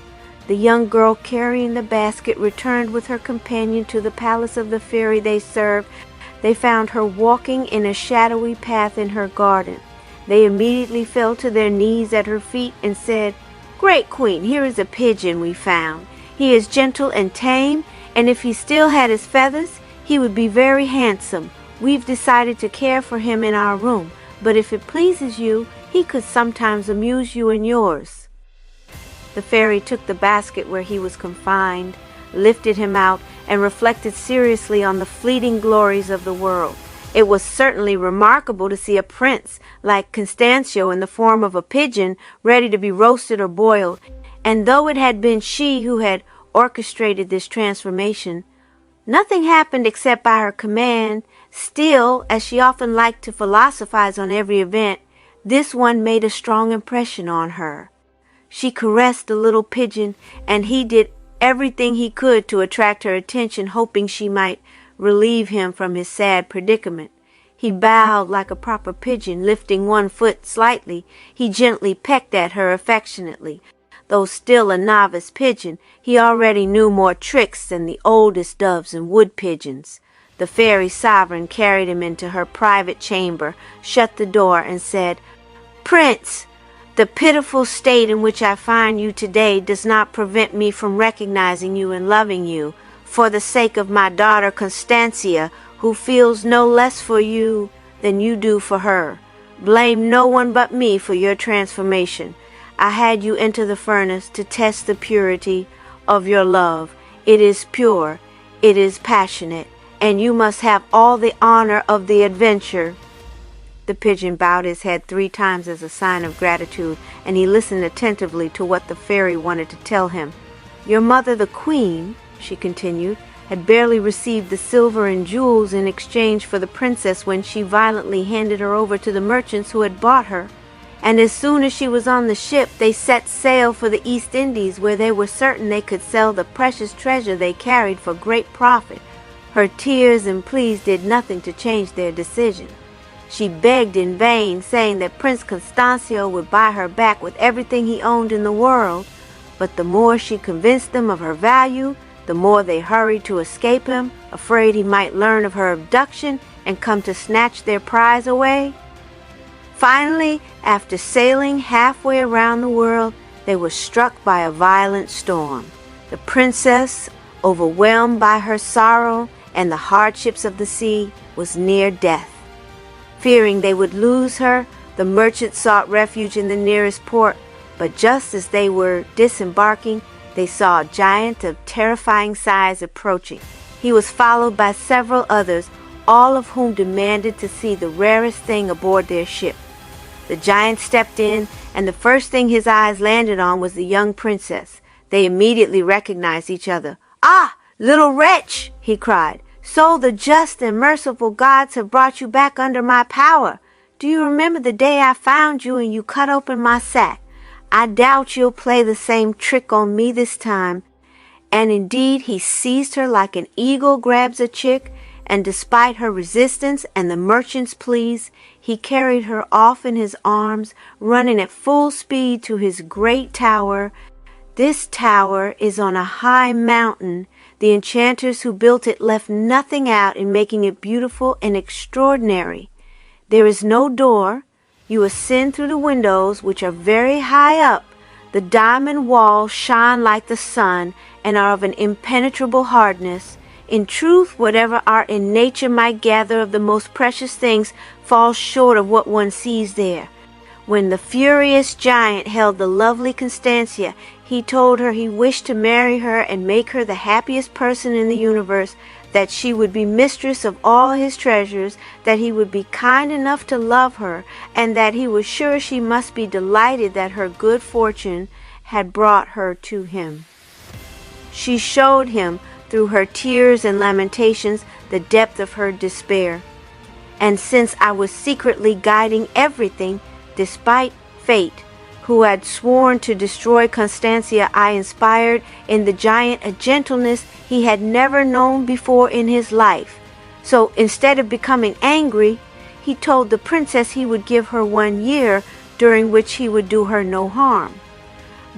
The young girl carrying the basket returned with her companion to the palace of the fairy they served. They found her walking in a shadowy path in her garden. They immediately fell to their knees at her feet and said, "Great Queen, here is a pigeon we found. He is gentle and tame, and if he still had his feathers, he would be very handsome. We've decided to care for him in our room, but if it pleases you, he could sometimes amuse you in yours." The fairy took the basket where he was confined, lifted him out, and reflected seriously on the fleeting glories of the world. It was certainly remarkable to see a prince like Constancio in the form of a pigeon, ready to be roasted or boiled, and though it had been she who had orchestrated this transformation, nothing happened except by her command. Still, as she often liked to philosophize on every event, this one made a strong impression on her. She caressed the little pigeon, and he did everything he could to attract her attention, hoping she might relieve him from his sad predicament. He bowed like a proper pigeon, lifting one foot slightly. He gently pecked at her affectionately. Though still a novice pigeon, he already knew more tricks than the oldest doves and wood pigeons. The fairy sovereign carried him into her private chamber, shut the door, and said, "Prince, the pitiful state in which I find you today does not prevent me from recognizing you and loving you, for the sake of my daughter Constancia, who feels no less for you than you do for her. Blame no one but me for your transformation. I had you enter the furnace to test the purity of your love. It is pure, it is passionate, and you must have all the honor of the adventure." The pigeon bowed his head 3 times as a sign of gratitude, and he listened attentively to what the fairy wanted to tell him. "Your mother, the queen," she continued, "had barely received the silver and jewels in exchange for the princess when she violently handed her over to the merchants who had bought her. And as soon as she was on the ship, they set sail for the East Indies, where they were certain they could sell the precious treasure they carried for great profit. Her tears and pleas did nothing to change their decision. She begged in vain, saying that Prince Constancio would buy her back with everything he owned in the world, but the more she convinced them of her value, the more they hurried to escape him, afraid he might learn of her abduction and come to snatch their prize away. Finally, after sailing halfway around the world, they were struck by a violent storm. The princess, overwhelmed by her sorrow and the hardships of the sea, was near death. Fearing they would lose her, the merchants sought refuge in the nearest port, but just as they were disembarking, they saw a giant of terrifying size approaching. He was followed by several others, all of whom demanded to see the rarest thing aboard their ship. The giant stepped in, and the first thing his eyes landed on was the young princess. They immediately recognized each other. "Ah, little wretch!" he cried. "So the just and merciful gods have brought you back under my power. Do you remember the day I found you and you cut open my sack? I doubt you'll play the same trick on me this time." And indeed he seized her like an eagle grabs a chick, and despite her resistance and the merchant's pleas, he carried her off in his arms, running at full speed to his great tower. This tower is on a high mountain. The enchanters who built it left nothing out in making it beautiful and extraordinary. There is no door. You ascend through the windows, which are very high up. The diamond walls shine like the sun and are of an impenetrable hardness. In truth, whatever art in nature might gather of the most precious things falls short of what one sees there. When the furious giant held the lovely Constancia, he told her he wished to marry her and make her the happiest person in the universe, that she would be mistress of all his treasures, that he would be kind enough to love her, and that he was sure she must be delighted that her good fortune had brought her to him. She showed him, through her tears and lamentations, the depth of her despair. And since I was secretly guiding everything, despite fate, who had sworn to destroy Constancia, I inspired in the giant a gentleness he had never known before in his life. So instead of becoming angry, he told the princess he would give her 1 year, during which he would do her no harm.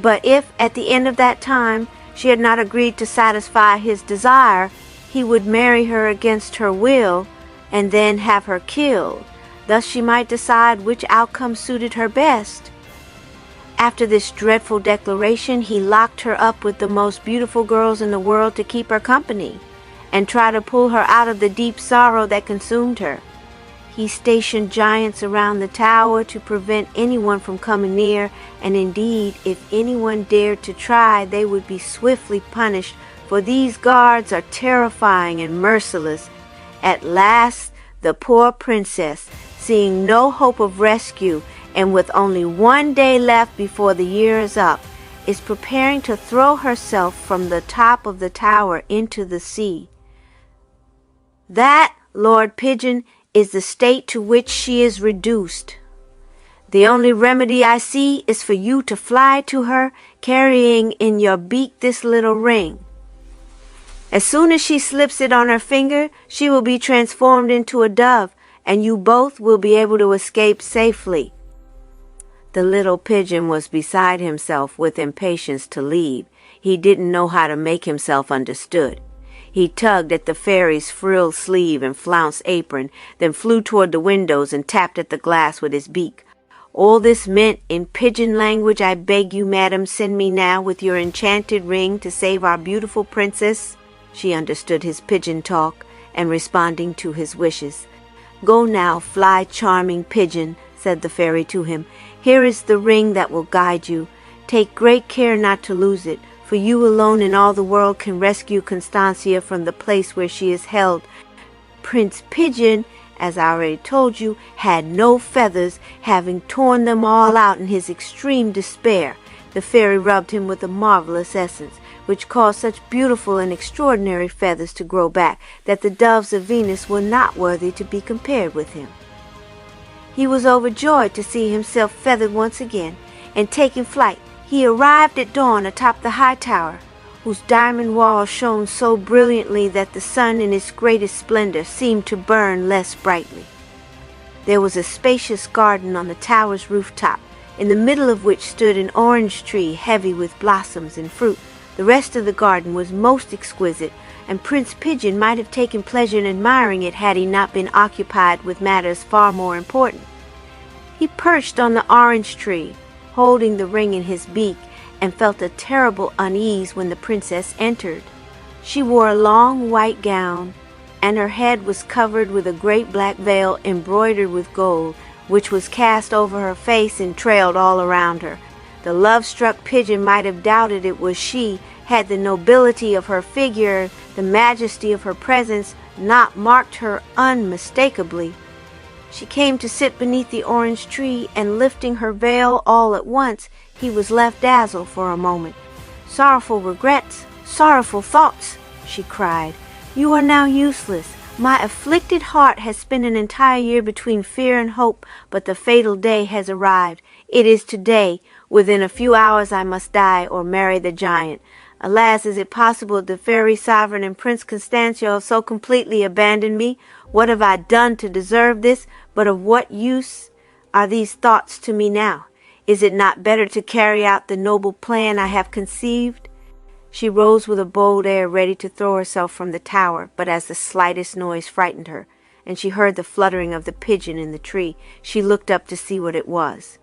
But if at the end of that time she had not agreed to satisfy his desire, he would marry her against her will and then have her killed. Thus she might decide which outcome suited her best. After this dreadful declaration, he locked her up with the most beautiful girls in the world to keep her company, and try to pull her out of the deep sorrow that consumed her. He stationed giants around the tower to prevent anyone from coming near, and indeed, if anyone dared to try, they would be swiftly punished, for these guards are terrifying and merciless. At last, the poor princess, seeing no hope of rescue, and with only 1 day left before the year is up, is preparing to throw herself from the top of the tower into the sea. That, Lord Pigeon, is the state to which she is reduced. The only remedy I see is for you to fly to her, carrying in your beak this little ring. As soon as she slips it on her finger, she will be transformed into a dove, and you both will be able to escape safely." The little pigeon was beside himself with impatience to leave. He didn't know how to make himself understood. He tugged at the fairy's frilled sleeve and flounced apron, then flew toward the windows and tapped at the glass with his beak. All this meant, in pigeon language, "I beg you, madam, send me now with your enchanted ring to save our beautiful princess." She understood his pigeon talk, and responding to his wishes. "Go now, fly, charming pigeon," said the fairy to him. "Here is the ring that will guide you. Take great care not to lose it, for you alone in all the world can rescue Constancia from the place where she is held. Prince Pigeon, as I already told you, had no feathers, having torn them all out in his extreme despair. The fairy rubbed him with a marvelous essence, which caused such beautiful and extraordinary feathers to grow back that the doves of Venus were not worthy to be compared with him. He was overjoyed to see himself feathered once again, and taking flight, he arrived at dawn atop the high tower, whose diamond walls shone so brilliantly that the sun in its greatest splendor seemed to burn less brightly. There was a spacious garden on the tower's rooftop, in the middle of which stood an orange tree heavy with blossoms and fruit. The rest of the garden was most exquisite, and Prince Pigeon might have taken pleasure in admiring it had he not been occupied with matters far more important. He perched on the orange tree, holding the ring in his beak, and felt a terrible unease when the princess entered. She wore a long white gown, and her head was covered with a great black veil embroidered with gold, which was cast over her face and trailed all around her. The love-struck pigeon might have doubted it was she, had the nobility of her figure, the majesty of her presence, not marked her unmistakably. She came to sit beneath the orange tree, and lifting her veil all at once, he was left dazzled for a moment. "Sorrowful regrets, sorrowful thoughts," she cried. "You are now useless. My afflicted heart has spent an entire year between fear and hope, but the fatal day has arrived. It is today. Within a few hours I must die or marry the giant. Alas, is it possible that the fairy sovereign and Prince Constancio have so completely abandoned me? What have I done to deserve this? But of what use are these thoughts to me now? Is it not better to carry out the noble plan I have conceived?" She rose with a bold air, ready to throw herself from the tower, but as the slightest noise frightened her, and she heard the fluttering of the pigeon in the tree, she looked up to see what it was.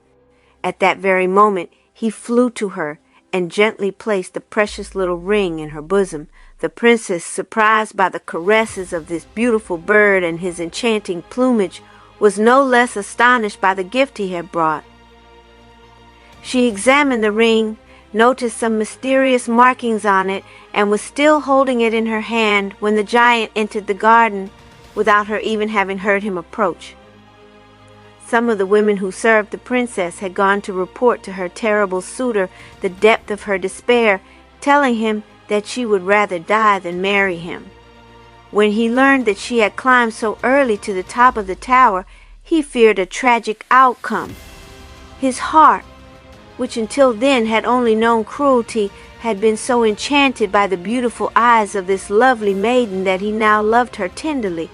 At that very moment he flew to her, and gently placed the precious little ring in her bosom. The princess, surprised by the caresses of this beautiful bird and his enchanting plumage, was no less astonished by the gift he had brought. She examined the ring, noticed some mysterious markings on it, and was still holding it in her hand when the giant entered the garden without her even having heard him approach. Some of the women who served the princess had gone to report to her terrible suitor the depth of her despair, telling him that she would rather die than marry him. When he learned that she had climbed so early to the top of the tower, he feared a tragic outcome. His heart, which until then had only known cruelty, had been so enchanted by the beautiful eyes of this lovely maiden that he now loved her tenderly.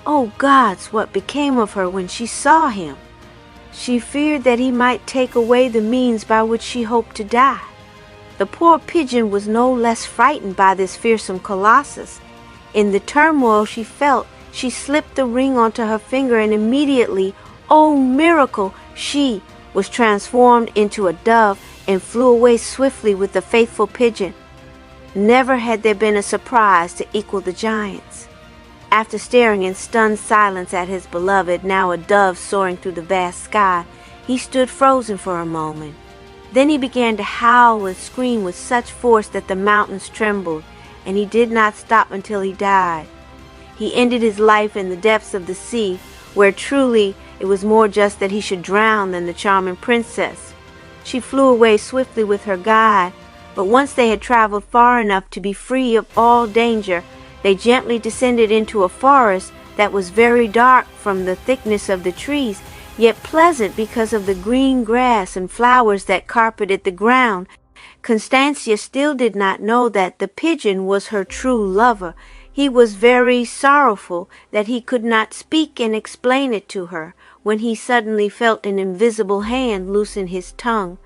Oh gods, what became of her when she saw him? She feared that he might take away the means by which she hoped to die. The poor pigeon was no less frightened by this fearsome colossus. In the turmoil she felt, she slipped the ring onto her finger, and immediately, oh miracle, she was transformed into a dove and flew away swiftly with the faithful pigeon. Never had there been a surprise to equal the giant's. After staring in stunned silence at his beloved, now a dove soaring through the vast sky, he stood frozen for a moment. Then he began to howl and scream with such force that the mountains trembled, and he did not stop until he died. He ended his life in the depths of the sea, where truly it was more just that he should drown than the charming princess. She flew away swiftly with her guide, but once they had traveled far enough to be free of all danger, they gently descended into a forest that was very dark from the thickness of the trees, yet pleasant because of the green grass and flowers that carpeted the ground. Constancia still did not know that the pigeon was her true lover. He was very sorrowful that he could not speak and explain it to her, when he suddenly felt an invisible hand loosen his tongue.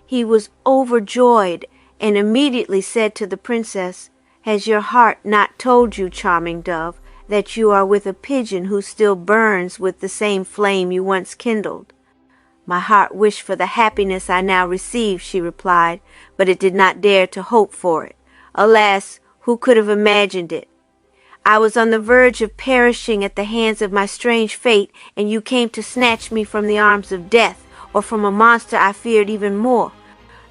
He was overjoyed, and immediately said to the princess, "Has your heart not told you, charming dove, that you are with a pigeon who still burns with the same flame you once kindled?" "My heart wished for the happiness I now receive," she replied, "but it did not dare to hope for it. Alas, who could have imagined it? I was on the verge of perishing at the hands of my strange fate, and you came to snatch me from the arms of death, or from a monster I feared even more."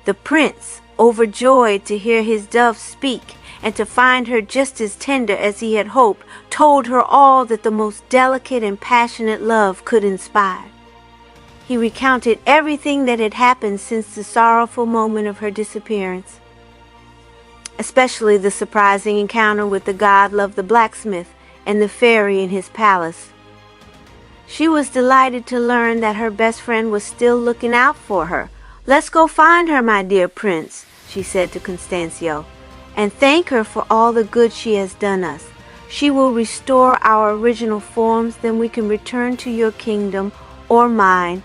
The prince, overjoyed to hear his dove speak, and to find her just as tender as he had hoped, told her all that the most delicate and passionate love could inspire. He recounted everything that had happened since the sorrowful moment of her disappearance, especially the surprising encounter with the god-love the blacksmith and the fairy in his palace. She was delighted to learn that her best friend was still looking out for her. "Let's go find her, my dear prince," she said to Constancio, "and thank her for all the good she has done us. She will restore our original forms, then we can return to your kingdom or mine."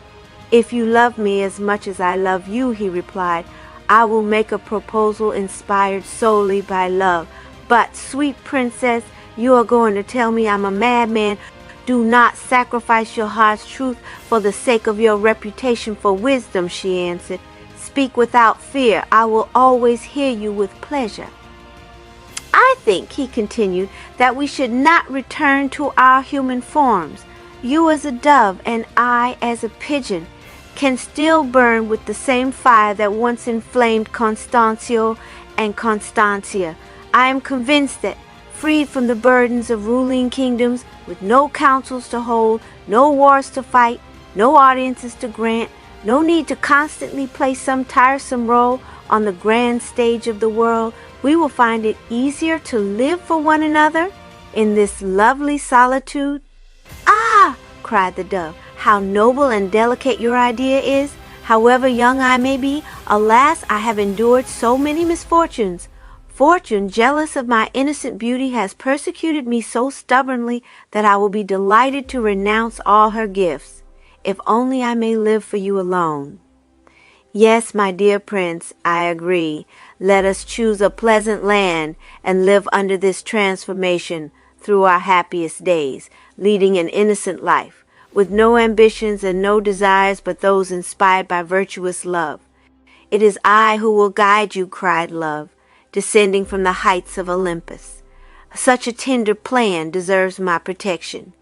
"If you love me as much as I love you," he replied, I will make a proposal inspired solely by love. But, sweet princess, you are going to tell me I'm a madman. Do not sacrifice your heart's truth for the sake of your reputation for wisdom, she answered. Speak without fear. I will always hear you with pleasure. I think, he continued, that we should not return to our human forms. You as a dove and I as a pigeon can still burn with the same fire that once inflamed Constancio and Constancia. I am convinced that, freed from the burdens of ruling kingdoms, with no councils to hold, no wars to fight, no audiences to grant, no need to constantly play some tiresome role on the grand stage of the world, we will find it easier to live for one another in this lovely solitude. Ah! cried the dove. How noble and delicate your idea is! However young I may be, alas, I have endured so many misfortunes. Fortune, jealous of my innocent beauty, has persecuted me so stubbornly that I will be delighted to renounce all her gifts, if only I may live for you alone. Yes, my dear prince, I agree. Let us choose a pleasant land and live under this transformation through our happiest days, leading an innocent life, with no ambitions and no desires but those inspired by virtuous love. It is I who will guide you, cried Love, descending from the heights of Olympus. Such a tender plan deserves my protection.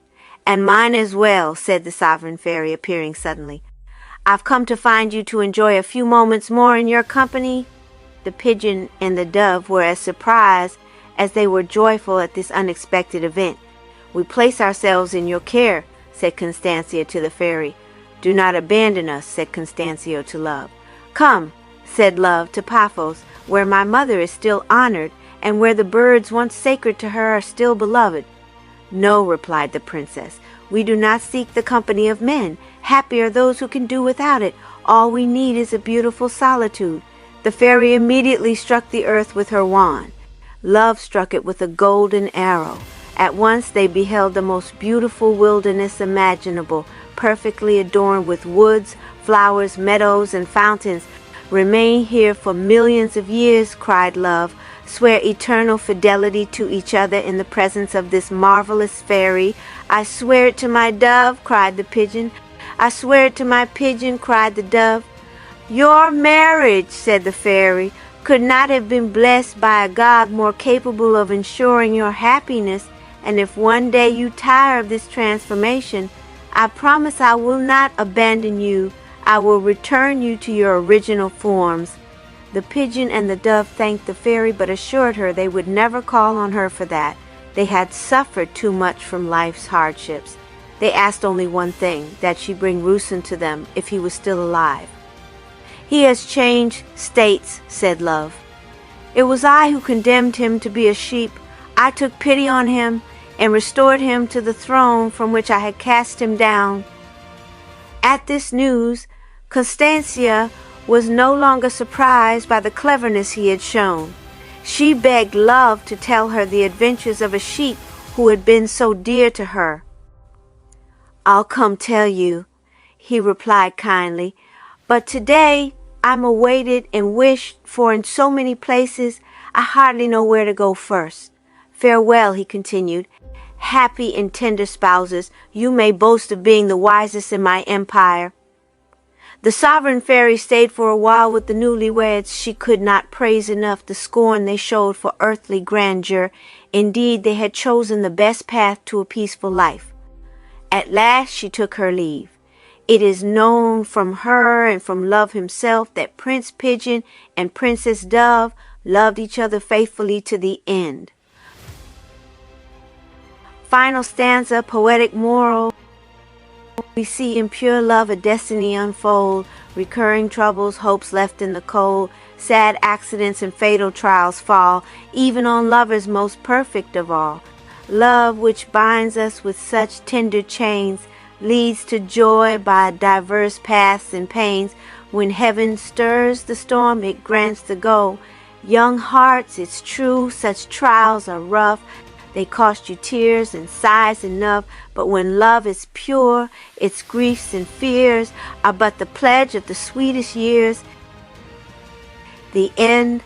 And mine as well, said the sovereign fairy, appearing suddenly. I've come to find you to enjoy a few moments more in your company. The pigeon and the dove were as surprised as they were joyful at this unexpected event. We place ourselves in your care, said Constancia to the fairy. Do not abandon us, said Constancio to Love. Come, said Love to Paphos, where my mother is still honored, and where the birds once sacred to her are still beloved. No, replied the princess, we do not seek the company of men. Happy are those who can do without it. All we need is a beautiful solitude. The fairy immediately struck the earth with her wand. Love struck it with a golden arrow. At once they beheld the most beautiful wilderness imaginable, perfectly adorned with woods, flowers, meadows, and fountains. Remain here for millions of years, cried Love. Swear eternal fidelity to each other in the presence of this marvelous fairy. I swear it to my dove, cried the pigeon. I swear it to my pigeon, cried the dove. Your marriage, said the fairy, could not have been blessed by a god more capable of ensuring your happiness, and if one day you tire of this transformation, I promise I will not abandon you. I will return you to your original forms. The pigeon and the dove thanked the fairy, but assured her they would never call on her for that. They had suffered too much from life's hardships. They asked only one thing, that she bring Rusin to them if he was still alive. He has changed states, said Love. It was I who condemned him to be a sheep. I took pity on him and restored him to the throne from which I had cast him down. At this news, Constancia was no longer surprised by the cleverness he had shown. She begged Love to tell her the adventures of a sheep who had been so dear to her. I'll come tell you, he replied kindly, but today I'm awaited and wished for in so many places I hardly know where to go first. Farewell, he continued. Happy and tender spouses, you may boast of being the wisest in my empire. The sovereign fairy stayed for a while with the newlyweds. She could not praise enough the scorn they showed for earthly grandeur. Indeed, they had chosen the best path to a peaceful life. At last she took her leave. It is known from her and from Love himself that Prince Pigeon and Princess Dove loved each other faithfully to the end. Final stanza, poetic moral. We see in pure love a destiny unfold, recurring troubles, hopes left in the cold, sad accidents and fatal trials fall, even on lovers most perfect of all. Love, which binds us with such tender chains, leads to joy by diverse paths and pains. When heaven stirs the storm, it grants the go. Young hearts, it's true, such trials are rough. They cost you tears and sighs enough, but when love is pure, its griefs and fears are but the pledge of the sweetest years. The end